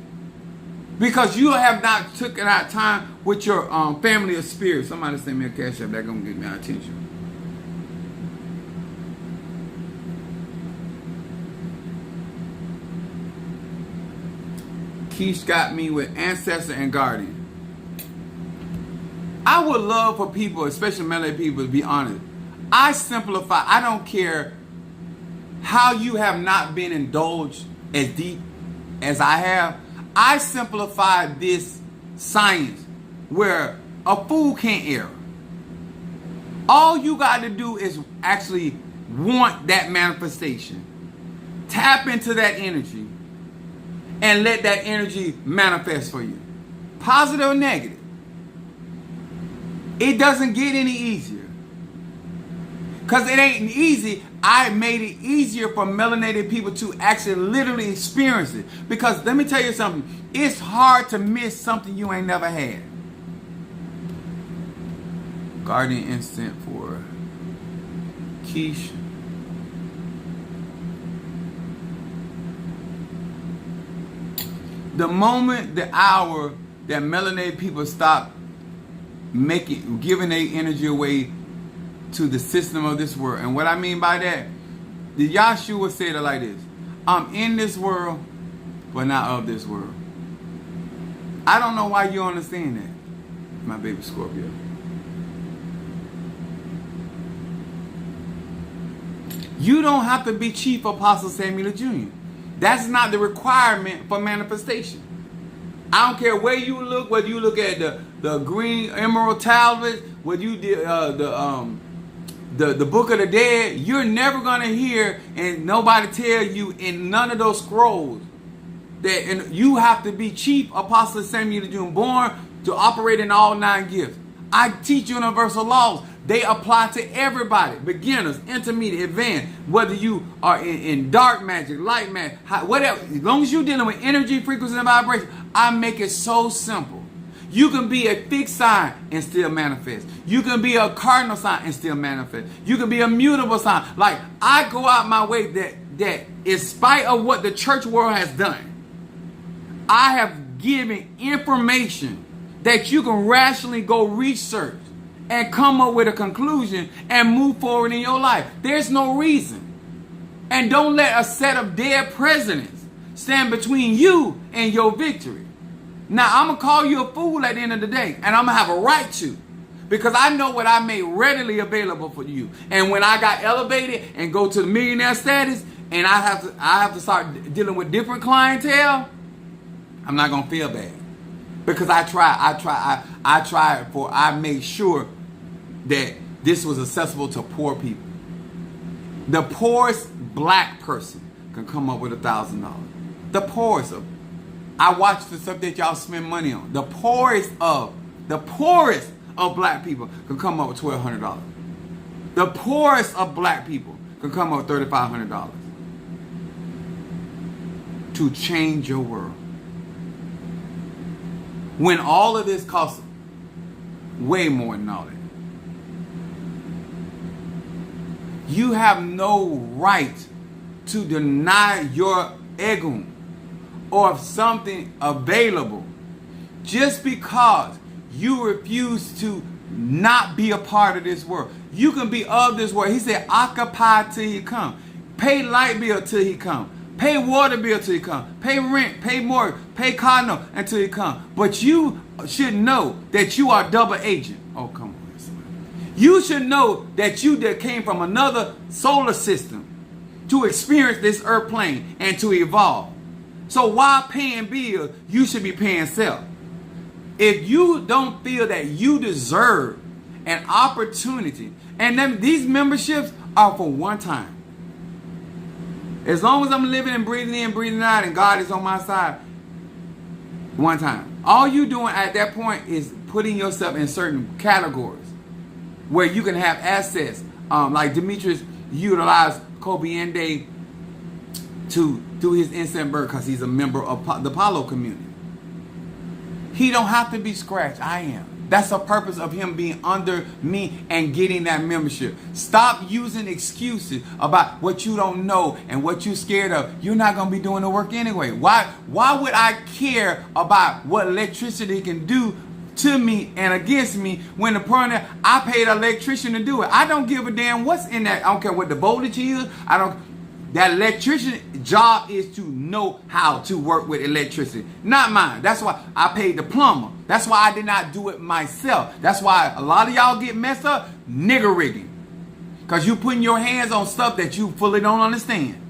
Because you have not taken out time with your family of spirit. Somebody send me a cash app. That's going to get my attention. Keish got me with ancestor and guardian. I would love for people, especially melanated people, to be honest. I simplify. I don't care how you have not been indulged as deep as I have. I simplify this science where a fool can't err. All you got to do is actually want that manifestation. Tap into that energy and let that energy manifest for you. Positive or negative. It doesn't get any easier. Because it ain't easy. I made it easier for melanated people to actually literally experience it. Because let me tell you something. It's hard to miss something you ain't never had. Guardian instant for Keish. The moment, the hour that melanated people stop giving their energy away to the system of this world. And what I mean by that, the Yahshua said it like this: I'm in this world, but not of this world. I don't know why you understand that, my baby Scorpio. You don't have to be Chief Apostle Samuel Jr. That's not the requirement for manifestation. I don't care where you look, whether you look at the green emerald tablet, whether you did the book of the dead, you're never gonna hear and nobody tell you in none of those scrolls that you have to be Chief Apostle Samuel Jr. born to operate in all 9 gifts. I teach universal laws. They apply to everybody, beginners, intermediate, advanced, whether you are in dark magic, light magic, whatever. As long as you're dealing with energy, frequency, and vibration, I make it so simple. You can be a fixed sign and still manifest. You can be a cardinal sign and still manifest. You can be a mutable sign. Like, I go out my way that in spite of what the church world has done, I have given information that you can rationally go research and come up with a conclusion and move forward in your life. There's no reason. And don't let a set of dead presidents stand between you and your victory. Now, I'm going to call you a fool at the end of the day, and I'm going to have a right to, because I know what I made readily available for you. And when I got elevated and go to the millionaire status, and I have to start dealing with different clientele, I'm not going to feel bad. Because I made sure that this was accessible to poor people. The poorest black person can come up with $1,000. The poorest of them. I watch the stuff that y'all spend money on. The poorest of black people can come up with $1,200. The poorest of black people can come up with $3,500 to change your world. When all of this costs way more than all that. You have no right to deny your ego or something available just because you refuse to not be a part of this world. You can be of this world. He said, occupy till he come. Pay light bill till he come. Pay water bill till he come. Pay rent, pay mortgage, pay car note until he come. But you should know that you are double agent. Oh, come on. You should know that you came from another solar system to experience this earth plane and to evolve. So while paying bills, you should be paying self. If you don't feel that you deserve an opportunity, and then these memberships are for one time. As long as I'm living and breathing in, breathing out, and God is on my side, one time. All you doing at that point is putting yourself in certain categories where you can have access. Like Demetrius utilized Kobe Ende to do his incense burn because he's a member of the Apollo community. He don't have to be scratched. I am. That's the purpose of him being under me and getting that membership. Stop using excuses about what you don't know and what you're scared of. You're not going to be doing the work anyway. Why would I care about what electricity can do to me and against me when the point I paid an electrician to do it? I don't give a damn what's in that. I don't care what the voltage is. That electrician job is to know how to work with electricity, not mine. That's why I paid the plumber. That's why I did not do it myself. That's why a lot of y'all get messed up nigger rigging, because you putting your hands on stuff that you fully don't understand,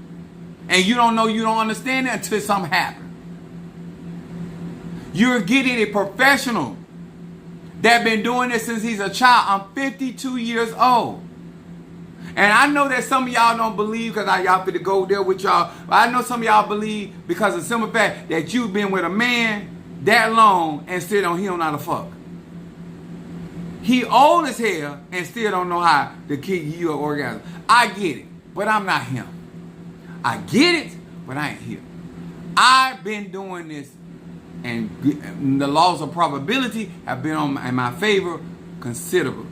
and you don't know you don't understand it until something happens. You're getting a professional that been doing this since he's a child. I'm 52 years old. And I know that some of y'all don't believe because y'all fit to go there with y'all. But I know some of y'all believe because of the simple fact that you've been with a man that long and still don't know how to fuck. He old as hell and still don't know how to kick you an orgasm. I get it, but I'm not him. I get it, but I ain't him. I've been doing this, and the laws of probability have been in my favor considerable.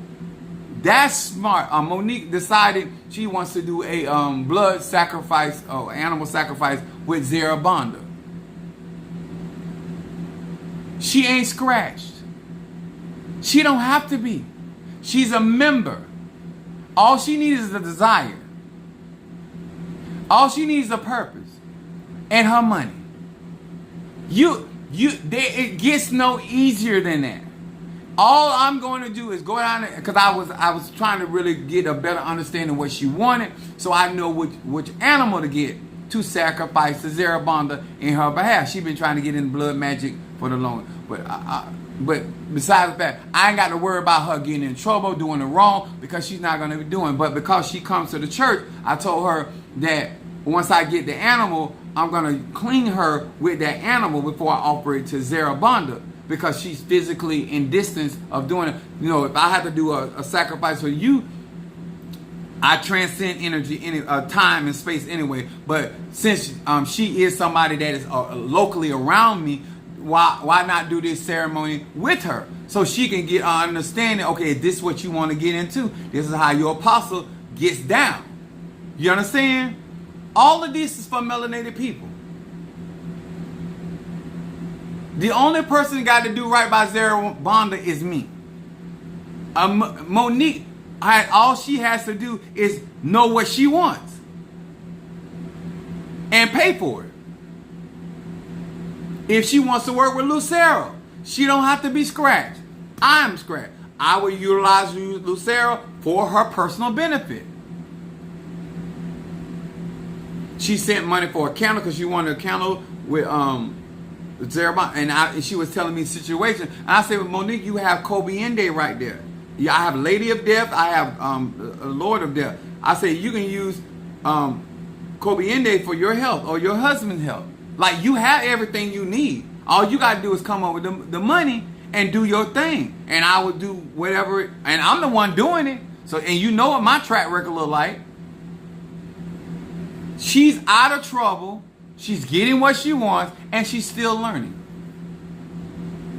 That's smart. Monique decided she wants to do a blood sacrifice or animal sacrifice with Zarabanda. She ain't scratched. She don't have to be. She's a member. All she needs is a desire. All she needs is a purpose and her money. It gets no easier than that. All I'm going to do is go down there, because I was trying to really get a better understanding of what she wanted, so I know which animal to get to sacrifice to Zarabanda in her behalf. She's been trying to get in blood magic for the long, but besides the fact, I ain't got to worry about her getting in trouble, doing it wrong, because she's not going to be doing. But because she comes to the church, I told her that once I get the animal, I'm going to clean her with that animal before I offer it to Zarabanda, because she's physically in distance of doing it. You know, if I have to do a sacrifice for you, I transcend energy, time and space anyway. But since she is somebody that is locally around me, why not do this ceremony with her so she can get an understanding? Okay, this is what you want to get into. This is how your apostle gets down. You understand? All of this is for melanated people. The only person that got to do right by Zarabanda is me. Monique, all she has to do is know what she wants and pay for it. If she wants to work with Lucero, she don't have to be scratched. I'm scratched. I will utilize Lucero for her personal benefit. She sent money for a candle because she wanted a candle with Zarabanda, and she was telling me the situation. And I said, well, Monique, you have Kobe Ende right there. Yeah, I have Lady of Death. I have Lord of Death. I said, you can use Kobe Ende for your health or your husband's health. Like, you have everything you need. All you got to do is come up with the money and do your thing. And I will do whatever. And I'm the one doing it. So, and you know what my track record look like. She's out of trouble. She's getting what she wants, and she's still learning.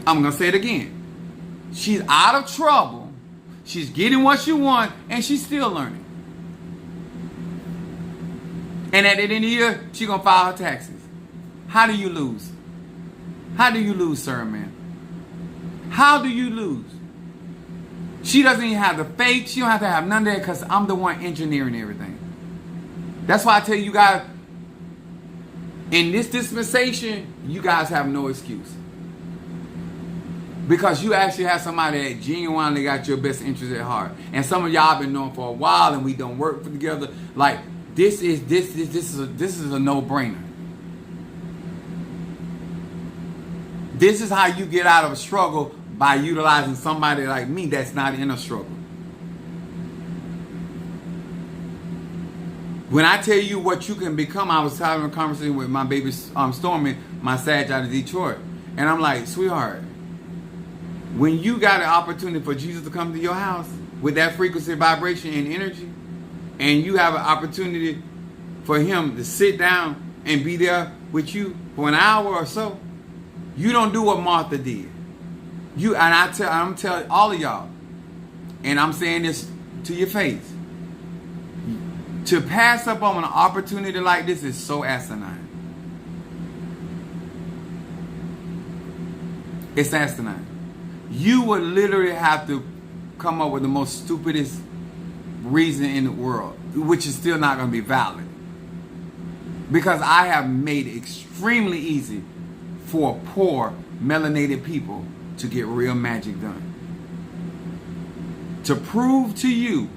I'm going to say it again. She's out of trouble. She's getting what she wants, and she's still learning. And at the end of the year, she's going to file her taxes. How do you lose? How do you lose, sir, man? How do you lose? She doesn't even have the faith. She don't have to have none of that, because I'm the one engineering everything. That's why I tell you guys, in this dispensation, you guys have no excuse. Because you actually have somebody that genuinely got your best interest at heart. And some of y'all been knowing for a while, and we don't work together. Like, this is a no-brainer. This is how you get out of a struggle, by utilizing somebody like me that's not in a struggle. When I tell you what you can become, I was having a conversation with my baby Stormy, my Sag out of Detroit. And I'm like, sweetheart, when you got an opportunity for Jesus to come to your house with that frequency, vibration, and energy, and you have an opportunity for him to sit down and be there with you for an hour or so, you don't do what Martha did. I'm telling all of y'all, and I'm saying this to your face, to pass up on an opportunity like this is so asinine. It's asinine. You would literally have to come up with the most stupidest reason in the world, which is still not going to be valid. Because I have made it extremely easy for poor, melanated people to get real magic done. To prove to you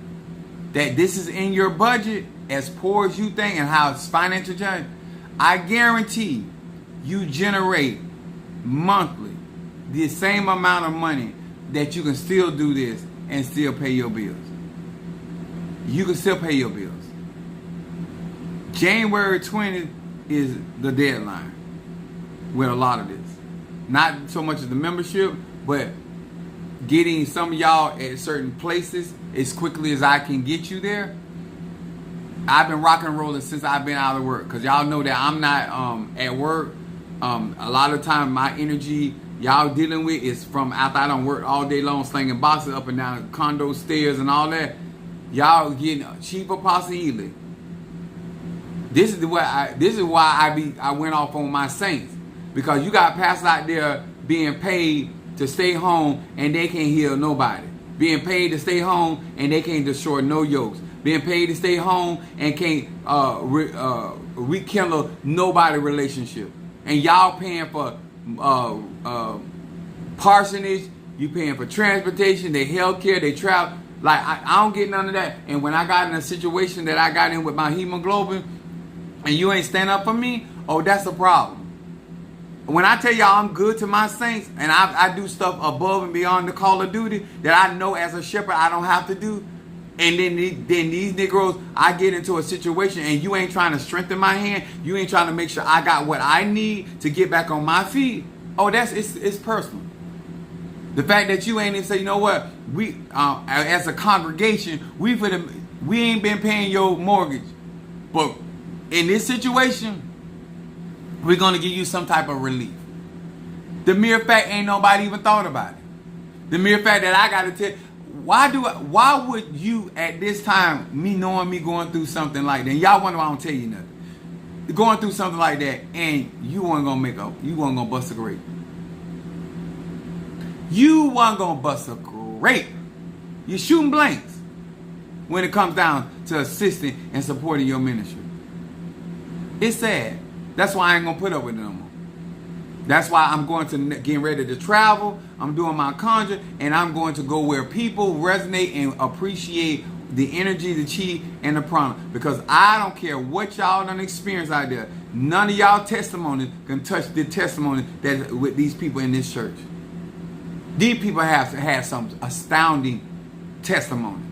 that this is in your budget, as poor as you think, and how it's financial judge, I guarantee you generate monthly the same amount of money that you can still do this and still pay your bills. You can still pay your bills. January 20th is the deadline with a lot of this. Not so much as the membership, but getting some of y'all at certain places as quickly as I can get you there. I've been rock and rolling since I've been out of work, because y'all know that I'm not at work. A lot of time my energy y'all dealing with is from after I done work all day long slinging boxes up and down condo stairs and all that. Y'all getting cheap Apostle Ely. This is why I went off on my saints, because you got pastors out there being paid to stay home and they can't heal nobody. Being paid to stay home and they can't destroy no yokes. Being paid to stay home and can't rekindle nobody relationship. And y'all paying for parsonage, you paying for transportation, their health care, they travel. Like, I don't get none of that. And when I got in a situation that I got in with my hemoglobin, and you ain't stand up for me, oh, that's a problem. When I tell y'all I'm good to my saints, and I do stuff above and beyond the call of duty that I know as a shepherd I don't have to do, and then these Negroes, I get into a situation and you ain't trying to strengthen my hand, you ain't trying to make sure I got what I need to get back on my feet, oh, it's personal. The fact that you ain't even say, you know what, we as a congregation, we ain't been paying your mortgage, but in this situation, we're going to give you some type of relief. The mere fact ain't nobody even thought about it. The mere fact that I got to tell, why would you at this time, me knowing me going through something like that, y'all wonder why I don't tell you nothing, going through something like that, and you weren't going to bust a grape. You weren't going to bust a grape. You're shooting blanks when it comes down to assisting and supporting your ministry. It's sad. That's why I ain't going to put up with it no more. That's why I'm going to getting ready to travel. I'm doing my conjure, and I'm going to go where people resonate and appreciate the energy, the chi, and the prana. Because I don't care what y'all done experience out there. None of y'all testimonies can touch the testimony that with these people in this church. These people have had some astounding testimony.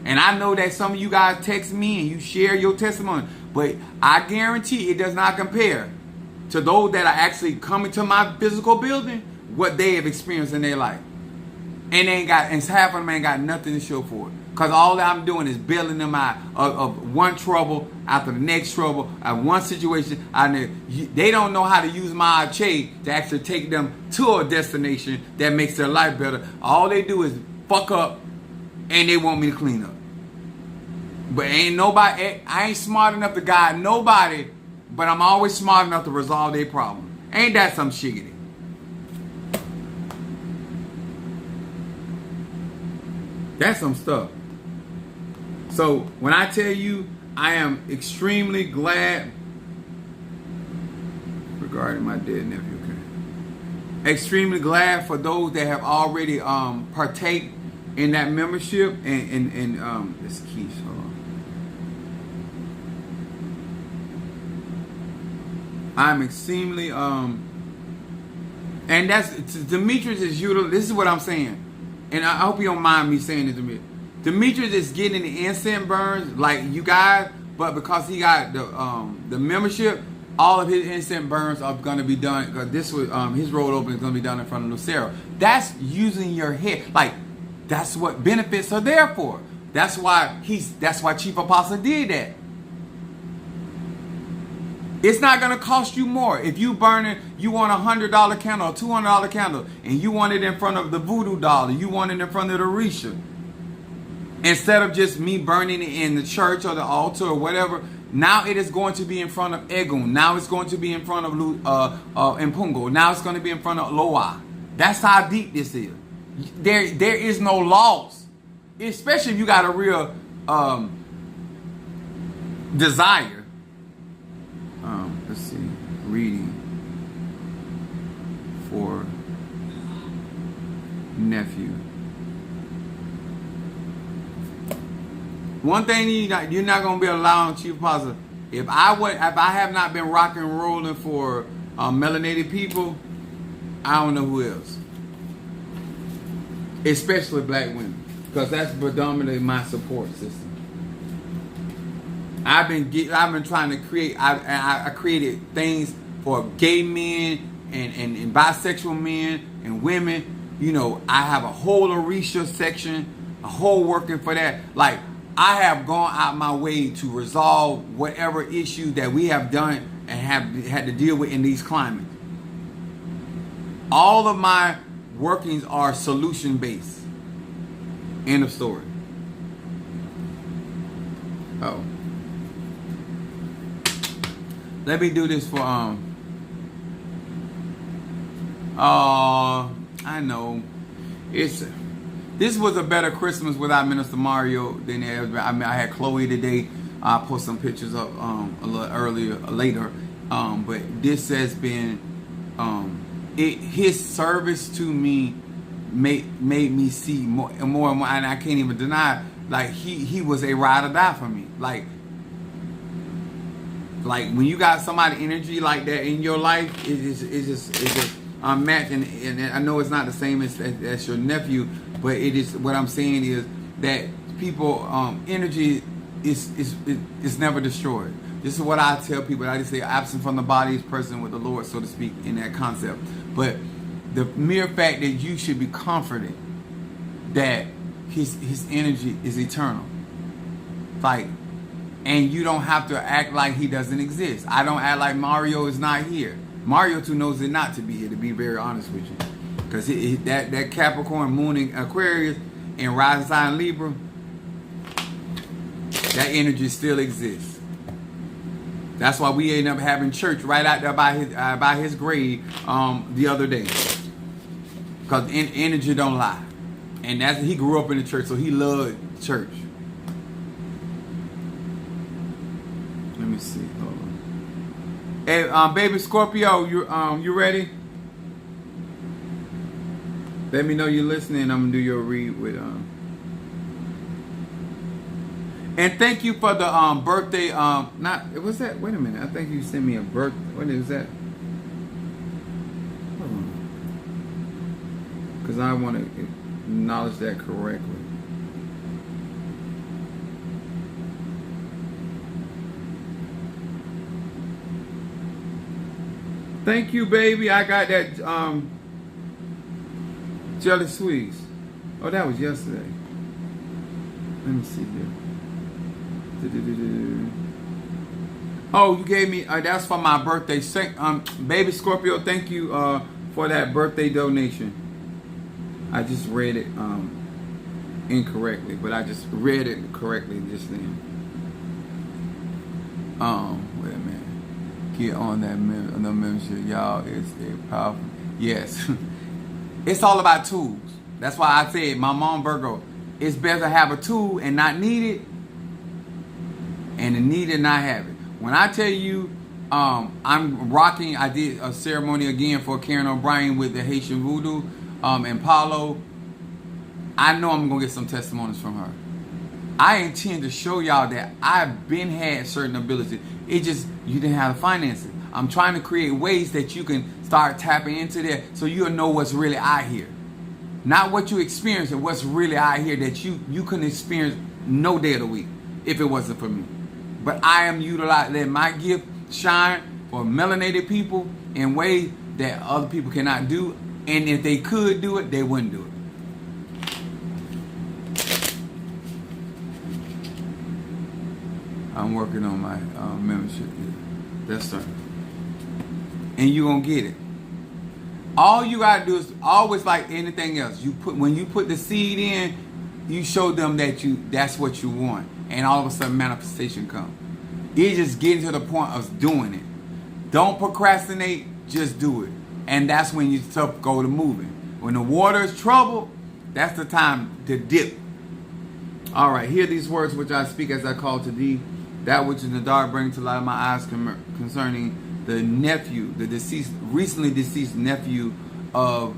And I know that some of you guys text me and you share your testimony. But I guarantee it does not compare to those that are actually coming to my physical building, what they have experienced in their life. And half of them ain't got nothing to show for it. Because all that I'm doing is bailing them out of one trouble after the next trouble, one situation. They don't know how to use my Che to actually take them to a destination that makes their life better. All they do is fuck up and they want me to clean up. But I ain't smart enough to guide nobody, but I'm always smart enough to resolve their problem. Ain't that some shiggity? That's some stuff. So when I tell you I am extremely glad regarding my dead nephew, okay? Extremely glad for those that have already partake in that membership and this Keith, hold on. I'm extremely And that's Demetrius is this is what I'm saying, and I hope you don't mind me saying it to me. Demetrius is getting the incense burns like you guys, but because he got the membership, all of his incense burns are going to be done because this was his road opening is going to be done in front of Lucero. That's using your head, like that's what benefits are there for. That's why Chief Apostle did that. It's not going to cost you more. If you you want $100 candle or $200 candle, and you want it in front of the voodoo doll, you want it in front of the Orisha, instead of just me burning it in the church or the altar or whatever, now it is going to be in front of Egun. Now it's going to be in front of Mpungo. Now it's going to be in front of Loa. That's how deep this is. There is no loss, especially if you got a real desire. Let's see, reading for nephew. One thing you're not gonna be allowing, Chief Apostle. If I have not been rocking and rolling for melanated people, I don't know who else. Especially black women, because that's predominantly my support system. I've been trying to create. I created things for gay men and bisexual men and women. You know, I have a whole Orisha section, a whole working for that. Like, I have gone out my way to resolve whatever issue that we have done and have had to deal with in these climates. All of my workings are solution based. End of story. Oh. Let me do this for I know this was a better Christmas without Minister Mario than it has been. I mean, I had Chloe today. I put some pictures up a little later. But this has been his service to me made me see more and more, and I can't even deny it. Like he was a ride or die for me. Like when you got somebody energy like that in your life, it's just unmatched. And I know it's not the same as your nephew, but it is. What I'm saying is that people energy is never destroyed. This is what I tell people. I just say absent from the body is present with the Lord, so to speak, in that concept. But the mere fact that you should be confident that his energy is eternal, like. And you don't have to act like he doesn't exist. I don't act like Mario is not here. Mario too knows it not to be here, to be very honest with you. Because that Capricorn, Moon, and Aquarius, and Rising Sign Libra, that energy still exists. That's why we ended up having church right out there by his grave the other day. Because energy don't lie. And he grew up in the church, so he loved church. Let me see. Hold on. Hey, baby Scorpio, you ready? Let me know you're listening. I'm gonna do your read with And thank you for the birthday. Was that? Wait a minute. I think you sent me a birth. What is that? Hold on. Because I want to acknowledge that correctly. Thank you, baby. I got that jelly squeeze. Oh, that was yesterday. Let me see here. Oh, you gave me. That's for my birthday. Baby Scorpio, thank you for that birthday donation. I just read it incorrectly, but I just read it correctly just then. Wait a minute. Get on that membership, y'all. It's powerful. Yes. It's all about tools. That's why I said, my mom Virgo, it's better to have a tool and not need it, and to need it and not have it. When I tell you, I'm rocking, I did a ceremony again for Karen O'Brien with the Haitian Voodoo and Paulo. I know I'm going to get some testimonies from her. I intend to show y'all that I've been had certain abilities. It just, you didn't have the finances. I'm trying to create ways that you can start tapping into that so you'll know what's really out here. Not what you experience, and what's really out here that you couldn't experience no day of the week if it wasn't for me. But I am utilizing, letting my gift shine for melanated people in ways that other people cannot do. And if they could do it, they wouldn't do it. I'm working on my membership here. That's certain. And you're going to get it. All you got to do is always like anything else. When you put the seed in, you show them that that's what you want. And all of a sudden manifestation comes. It's just getting to the point of doing it. Don't procrastinate, just do it. And that's when you go to moving. When the water is troubled, that's the time to dip. All right, hear these words which I speak as I call to thee. That which in the dark bring to light my eyes concerning the nephew, the recently deceased nephew of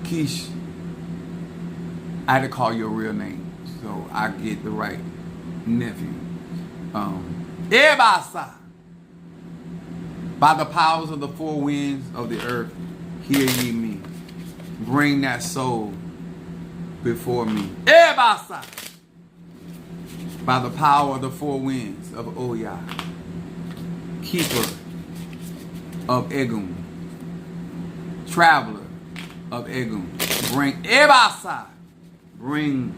Kish. I had to call your real name so I get the right nephew. Ebasa. By the powers of the four winds of the earth, hear ye me. Bring that soul before me. Ebasa. By the power of the four winds of Oya, keeper of Egum, traveler of Egum, bring Ebasa, bring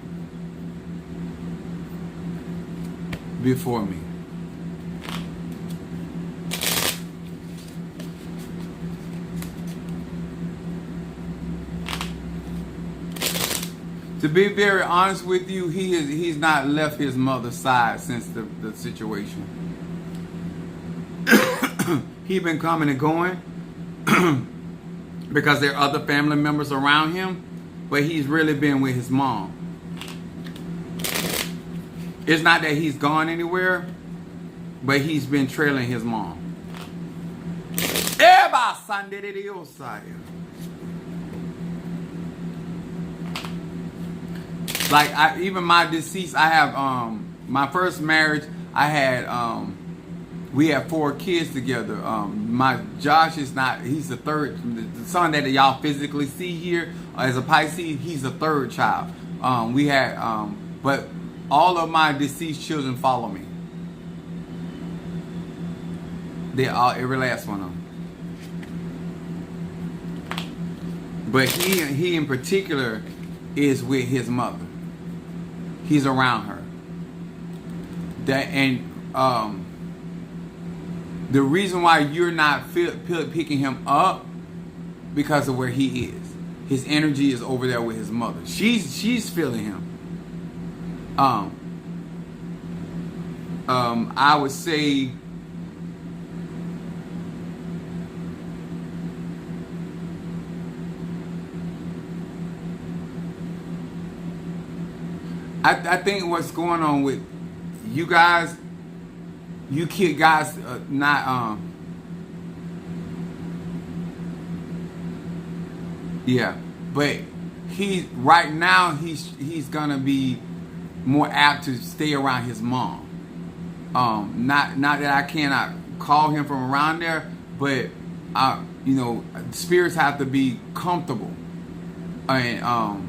before me. To be very honest with you, he's not left his mother's side since the situation. He's been coming and going because there are other family members around him, but he's really been with his mom. It's not that he's gone anywhere, but he's been trailing his mom. Like even my deceased, I have my first marriage. I had we had 4 kids together. My Josh is not. He's the third. The son that y'all physically see here as a Pisces. He's the third child. We had, but all of my deceased children follow me. They all, every last one of them. But he in particular is with his mother. He's around her. The reason why you're not picking him up because of where he is. His energy is over there with his mother. She's feeling him. I would say I think what's going on with you guys, you kid guys not yeah, but right now he's gonna be more apt to stay around his mom. Not that I cannot call him from around there, but you know, spirits have to be comfortable, and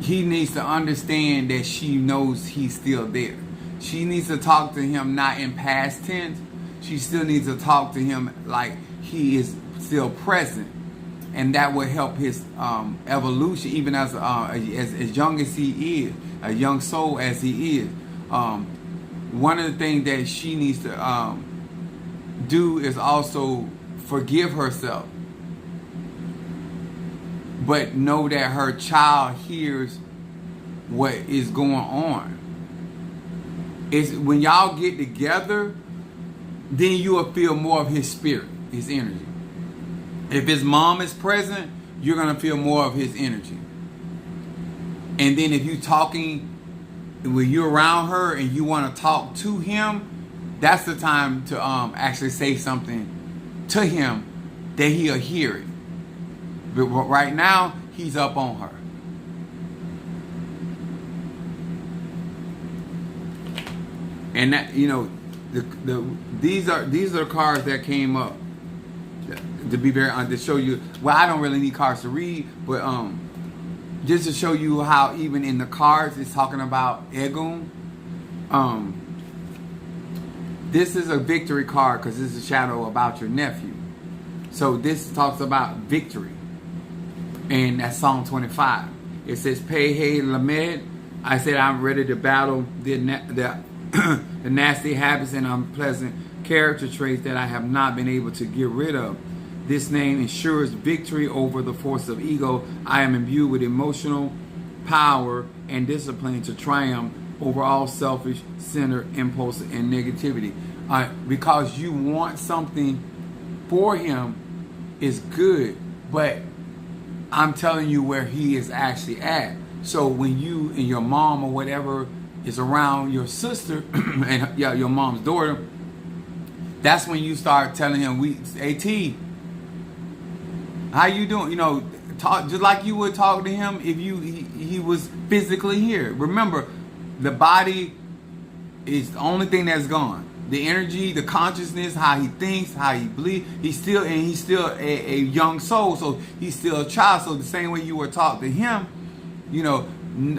he needs to understand that she knows he's still there. She needs to talk to him not in past tense. She still needs to talk to him like he is still present, and that will help his evolution, even as young as he is, a young soul as he is. One of the things that she needs to do is also forgive herself, but know that her child hears what is going on. It's when y'all get together, then you will feel more of his spirit, his energy. If his mom is present, you're going to feel more of his energy. And then if you're talking, when you're around her and you want to talk to him, that's the time to actually say something to him that he'll hear it. But right now, he's up on her. And that, these are cards that came up to be very to show you. Well, I don't really need cards to read, but just to show you how even in the cards it's talking about Egun. This is a victory card because this is a shadow about your nephew. So this talks about victory, and that's Psalm 25. It says, "Pei Hey Lamed." I said, "I'm ready to battle the nasty habits and unpleasant character traits that I have not been able to get rid of. This name ensures victory over the force of ego. I am imbued with emotional power and discipline to triumph over all selfish, centered impulse and negativity." Because you want something for him is good, but I'm telling you where he is actually at. So when you and your mom or whatever is around your sister and your mom's daughter, that's when you start telling him, "AT, how you doing?" Talk just like you would talk to him if he was physically here. Remember, the body is the only thing that's gone. The energy, the consciousness, how he thinks, how he believes. He's still a young soul, so he's still a child. So the same way you were taught to him,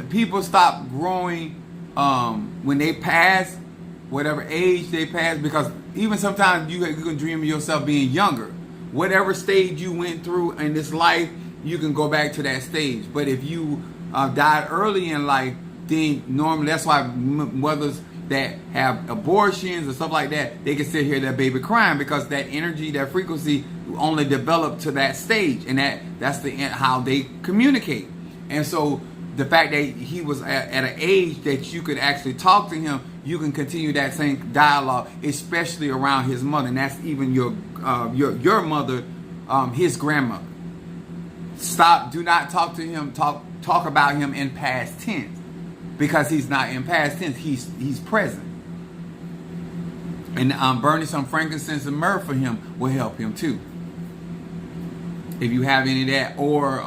people stop growing when they pass, whatever age they pass, because even sometimes you can dream of yourself being younger. Whatever stage you went through in this life, you can go back to that stage. But if you died early in life, then normally that's why mothers that have abortions or stuff like that, they can sit here their baby crying, because that energy, that frequency only developed to that stage, and that's how they communicate. And so the fact that he was at an age that you could actually talk to him, you can continue that same dialogue, especially around his mother, and that's even your mother, his grandmother. Do not talk to him. Talk about him in past tense, because he's not in past tense. He's present. And burning some frankincense and myrrh for him will help him too. If you have any of that, or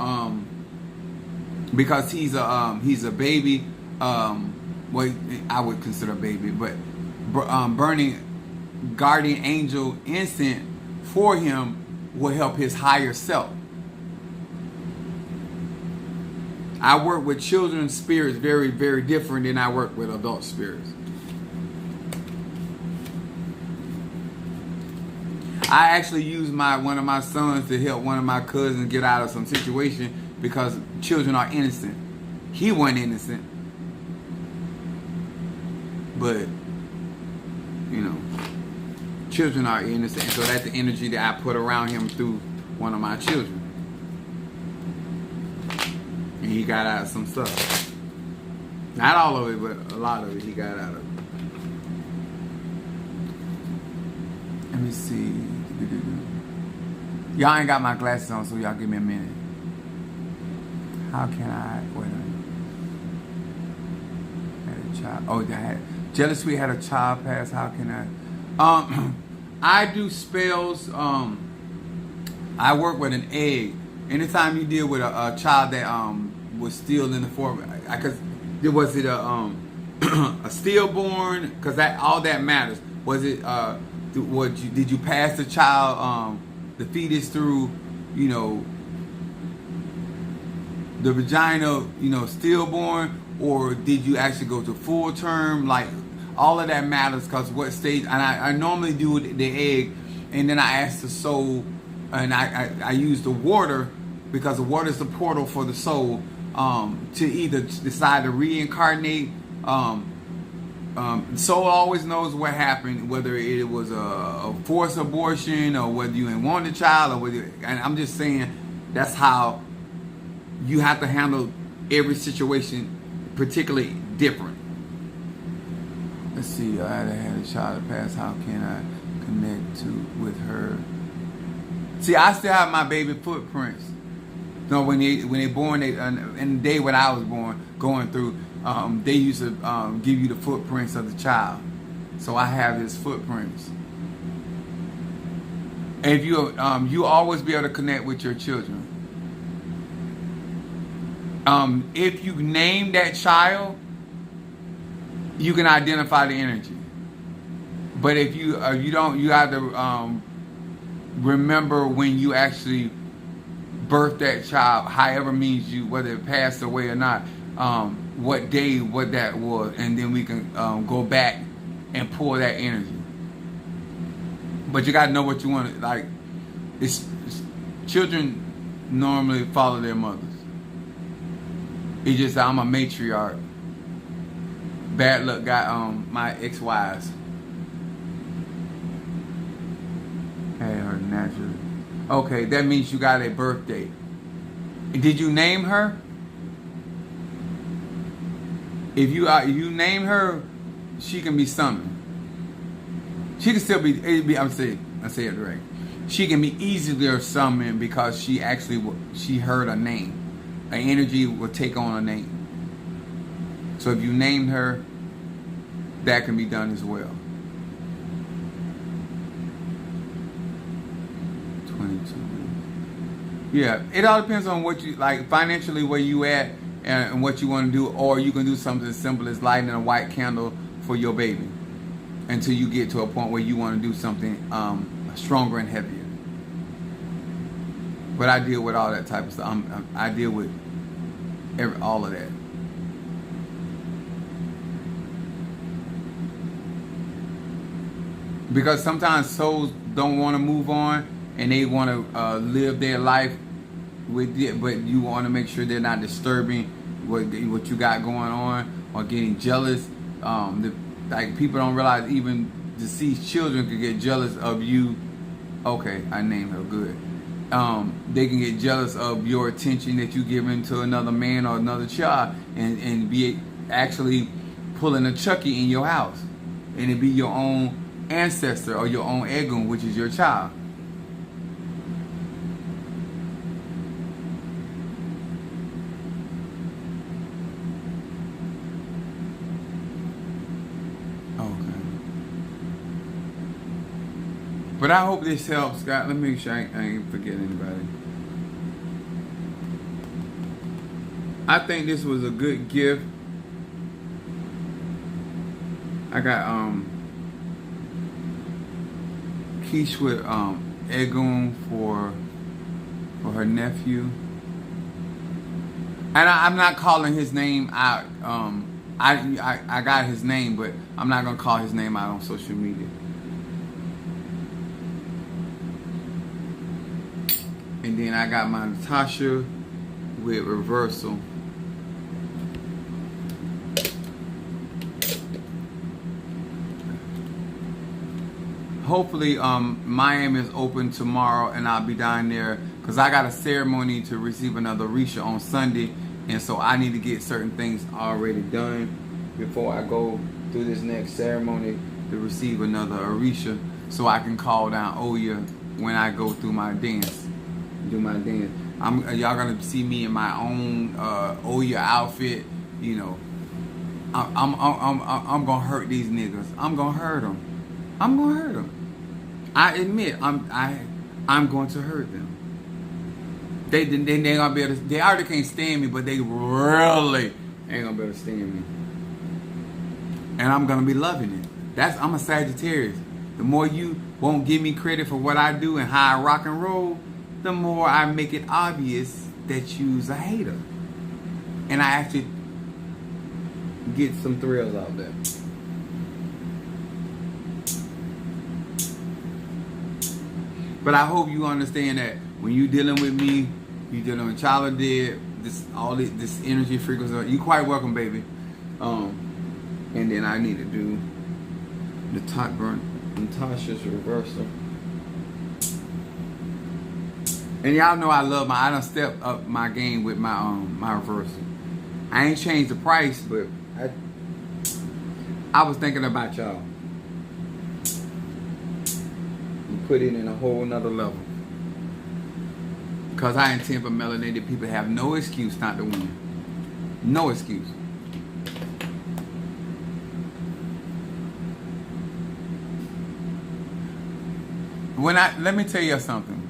because he's a baby, well, I would consider a baby, but burning guardian angel incense for him will help his higher self. I work with children's spirits very, very different than I work with adult spirits. I actually use one of my sons to help one of my cousins get out of some situation, because children are innocent. He wasn't innocent, but children are innocent. So that's the energy that I put around him through one of my children. And he got out of some stuff. Not all of it, but a lot of it he got out of. Let me see. Y'all ain't got my glasses on, so y'all give me a minute. How can I, wait a minute. Had a child. Oh, Jelly Sweet had a child pass. How can I? I do spells. I work with an egg. Anytime you deal with a child that was still in the form, because was it a stillborn? Because all that matters. Was it did you pass the child, the fetus through, the vagina, stillborn, or did you actually go to full term? Like, all of that matters, because what stage. And I normally do the egg, and then I ask the soul, and I use the water, because the water is the portal for the soul, to either decide to reincarnate. The soul always knows what happened, whether it was a forced abortion, or whether you didn't want the child, or whether. And I'm just saying, that's how you have to handle every situation, particularly different. Let's see. I had a child pass. How can I connect with her? See, I still have my baby footprints. When they born, in the day when I was born, going through, they used to give you the footprints of the child. So I have his footprints. And if you always be able to connect with your children. If you name that child, you can identify the energy. But if you don't, you have to remember when you actually birthed that child, however means you, whether it passed away or not, what day, what that was, and then we can go back and pull that energy. But you got to know what you want. Like, it's children normally follow their mothers. It's just I'm a matriarch. Bad luck got my ex-wives. Hey, her natural. Okay, that means you got a birthday. Did you name her? If you name her, she can be summoned. She can still be. I say it right. She can be easily summoned because she heard a name. An energy will take on a name. So if you named her, that can be done as well. 22. Yeah, it all depends on what you like financially, where you at, and what you want to do. Or you can do something as simple as lighting a white candle for your baby until you get to a point where you want to do something stronger and heavier. But I deal with all that type of stuff. I deal with all of that. Because sometimes souls don't want to move on and they want to live their life with it, but you want to make sure they're not disturbing what you got going on or getting jealous. Like, people don't realize even deceased children could get jealous of you. Okay, I named her good. They can get jealous of your attention that you give to another man or another child, and be actually pulling a Chucky in your house, and it be your own ancestor or your own Egun, which is your child. Okay. But I hope this helps, God. Let me make sure I ain't forget anybody. I think this was a good gift. I got Keish with Egun for her nephew, and I'm not calling his name out. I got his name, but I'm not gonna call his name out on social media. And then I got my Natasha with reversal. Hopefully Miami is open tomorrow and I'll be down there because I got a ceremony to receive another Orisha on Sunday, and so I need to get certain things already done before I go through this next ceremony to receive another Orisha, so I can call down Oya when I go through my dance, do my dance. Y'all gonna see me in my own Oya outfit. You know, I'm gonna hurt these niggas. I'm gonna hurt them. I'm gonna hurt them. I admit, I'm going to hurt them. They gonna be able to, they already can't stand me, but they really ain't gonna be able to stand me. And I'm gonna be loving it. I'm a Sagittarius. The more you won't give me credit for what I do and how I rock and roll, the more I make it obvious that you's a hater. And I actually get some thrills out of that. But I hope you understand that when you dealing with me, you dealing with Chala Dead, this energy frequency. You quite welcome, baby. And then I need to do the top burn Natasha's reversal. And y'all know I done stepped up my game with my my reversal. I ain't changed the price, but I was thinking about y'all. Put it in a whole nother level. Because I intend for melanated people to have no excuse not to win. No excuse. Let me tell you something.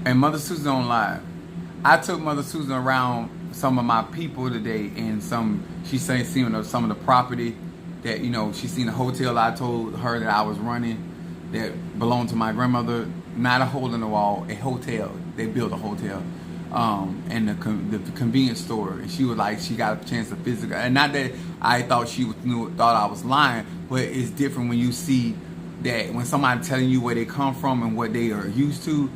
And Mother Susan on live. I took Mother Susan around some of my people today, and she saying some of the property that, you know, she seen a hotel I told her that I was running that belonged to my grandmother. Not a hole in the wall, a hotel. They built a hotel. And the convenience store. And she was like, she got a chance to physically, and not that I thought thought I was lying, but it's different when you see that when somebody telling you where they come from and what they are used to,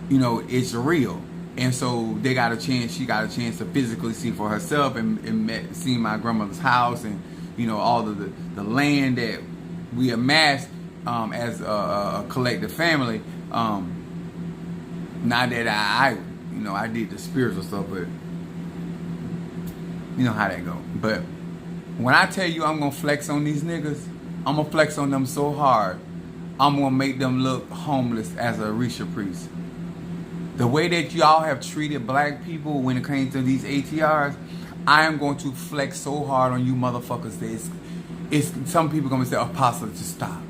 you know, it's real. And so she got a chance to physically see for herself and see my grandmother's house and, you know, all of the land that we amassed as a collective family. Not that I you know, I did the spiritual stuff, but you know how that go. But when I tell you I'm gonna flex on these niggas, I'm gonna flex on them so hard, I'm gonna make them look homeless as a Orisha priest. The way that y'all have treated black people when it came to these ATRs, I am going to flex so hard on you motherfuckers that it's some people gonna say, Apostle, just stop.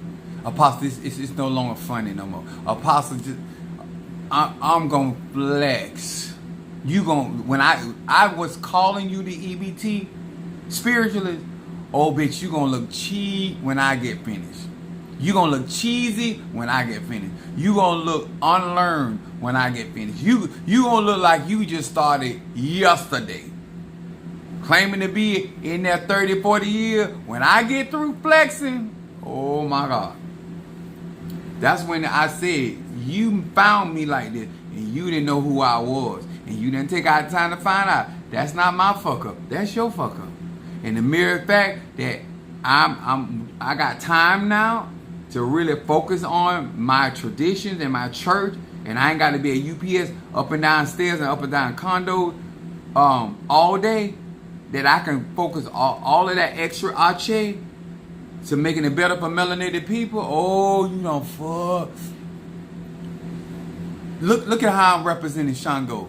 Apostle, it's no longer funny no more. Apostle, just I'm gonna flex. You gonna, when I was calling you the EBT spiritualist, oh bitch, you gonna look cheap when I get finished. You gonna look cheesy when I get finished. You gonna look unlearned when I get finished. You gonna look like you just started yesterday. Claiming to be in that 30, 40 year. When I get through flexing, oh my God. That's when I said, you found me like this and you didn't know who I was. And you didn't take out time to find out. That's not my fuck up. That's your fuck up. And the mere fact that I got time now to really focus on my traditions and my church, and I ain't got to be at UPS up and down stairs and up and down condos all day, that I can focus all of that extra arche to making it better for melanated people. Oh, you don't fuck. Look at how I'm representing Shango.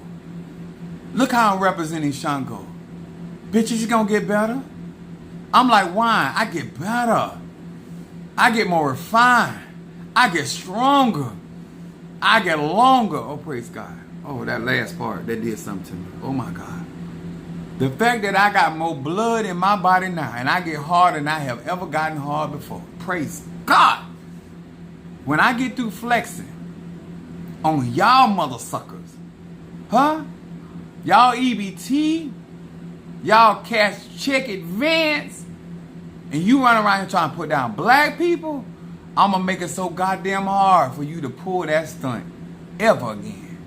Look how I'm representing Shango. Bitch, is gonna get better? I'm like wine. I get better. I get more refined. I get stronger. I get longer. Oh, praise God. Oh, that last part, that did something to me. Oh my God. The fact that I got more blood in my body now and I get harder than I have ever gotten hard before. Praise God. When I get through flexing on y'all mother suckers, huh? Y'all EBT, y'all cash check advance, and you run around here trying to put down black people, I'm going to make it so goddamn hard for you to pull that stunt ever again.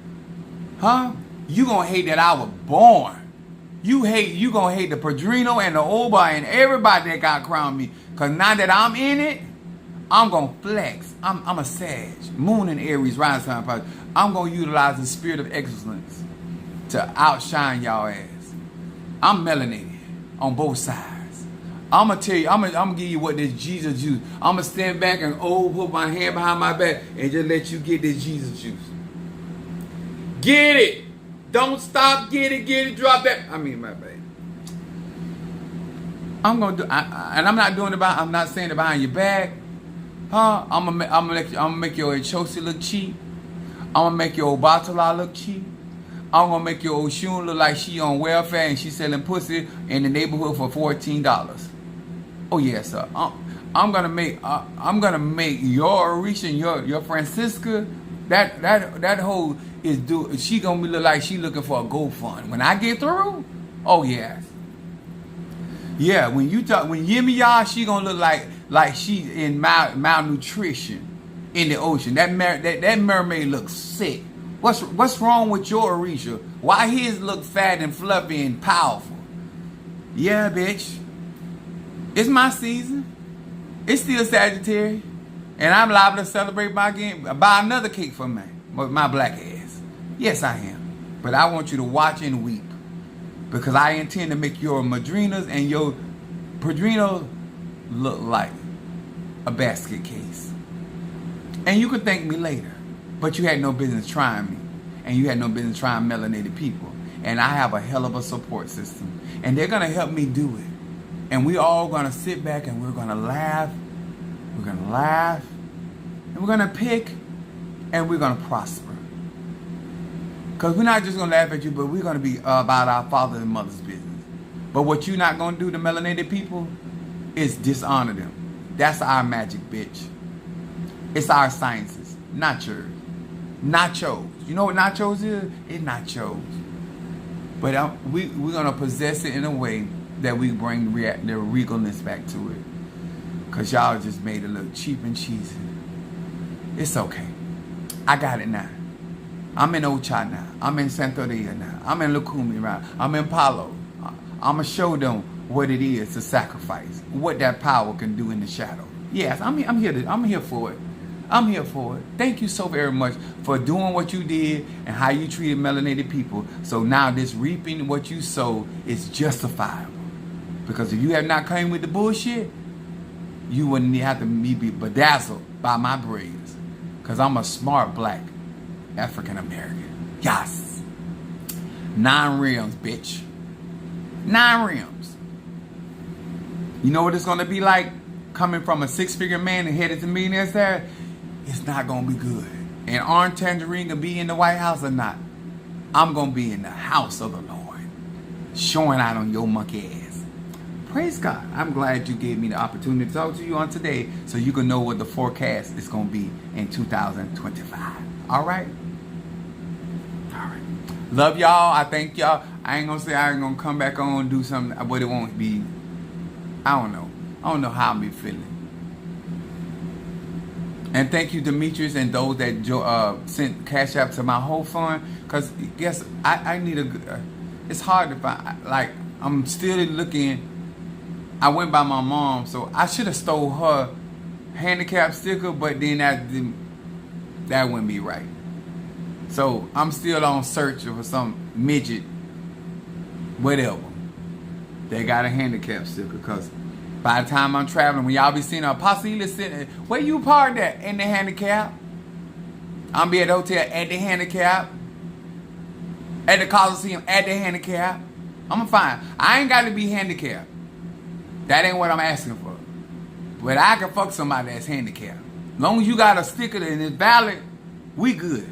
Huh? You going to hate that I was born. You going to hate the Padrino and the Oba and everybody that got crowned me. Because now that I'm in it, I'm going to flex. I'm a Sag. Moon and Aries, rising sign. I'm going to utilize the spirit of excellence to outshine y'all ass. I'm melanated on both sides. I'm going to tell you, I'm going to give you what this Jesus juice. I'm going to stand back and put my hand behind my back and just let you get this Jesus juice. Get it. Don't stop. Get it. Drop that. I mean, my bad. I'm going to do, and I'm not doing it I'm not saying it behind your back. Huh? I'm gonna make your Echosi look cheap. I'm gonna make your Obatala look cheap. I'm gonna make your Oshun look like she on welfare and she selling pussy in the neighborhood for $14. Oh yes, sir. I'm gonna make your Orisha and your Francisca, that whole is she gonna look like she looking for a GoFund. When I get through, oh yes. Yeah, when Yemiya, she gonna look like she in malnutrition in the ocean. That mermaid looks sick. What's wrong with your Orisha? Why his look fat and fluffy and powerful? Yeah, bitch. It's my season. It's still Sagittarius. And I'm liable to celebrate buy another cake for me. My black ass. Yes, I am. But I want you to watch and weep. Because I intend to make your madrinas and your padrinos look like a basket case. And you can thank me later. But you had no business trying me. And you had no business trying melanated people. And I have a hell of a support system. And they're going to help me do it. And we all going to sit back and we're going to laugh. We're going to laugh. And we're going to pick. And we're going to prosper. Because we're not just going to laugh at you, but we're going to be about our father and mother's business. But what you're not going to do to melanated people is dishonor them. That's our magic, bitch. It's our sciences, not yours. Nachos. You know what nachos is? It's nachos. But we're going to possess it in a way that we bring the regalness back to it. Because y'all just made it a little cheap and cheesy. It's okay. I got it now. I'm in Ocha now. I'm in Santeria now. I'm in Lukumi now. I'm in Palo. I'm going to show them what it is to sacrifice. What that power can do in the shadow. Yes, I'm here for it. I'm here for it. Thank you so very much for doing what you did and how you treated melanated people. So now this reaping what you sowed is justifiable. Because if you have not come with the bullshit, you wouldn't have to be bedazzled by my braids. Because I'm a smart black African American. Yes. 9 rims, bitch. 9 rims. You know what it's going to be like coming from a 6-figure man and headed to millionaires there? It's not going to be good. And Orange Tangerine going to be in the White House or not? I'm going to be in the house of the Lord. Showing out on your monkey ass. Praise God. I'm glad you gave me the opportunity to talk to you on today so you can know what the forecast is going to be in 2025. All right? All right. Love y'all. I thank y'all. I ain't going to say I ain't going to come back on and do something, but it won't be. I don't know. I don't know how I'm be feeling. And thank you, Demetrius, and those that sent Cash App to my whole fund. Because, yes, I need a... it's hard to find... Like, I'm still looking... I went by my mom, so I should have stole her handicap sticker, but then that wouldn't be right. So, I'm still on search for some midget, whatever, they got a handicap sticker, because... by the time I'm traveling, when y'all be seeing a Apostle sitting, where you parked at? In the handicap. I'm be at the hotel at the handicap. At the Coliseum at the handicap. I'm fine. I ain't got to be handicapped. That ain't what I'm asking for. But I can fuck somebody that's handicapped. As long as you got a sticker and it's valid, we good.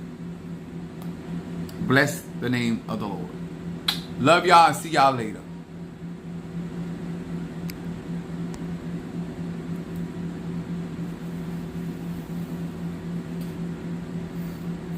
Bless the name of the Lord. Love y'all and see y'all later.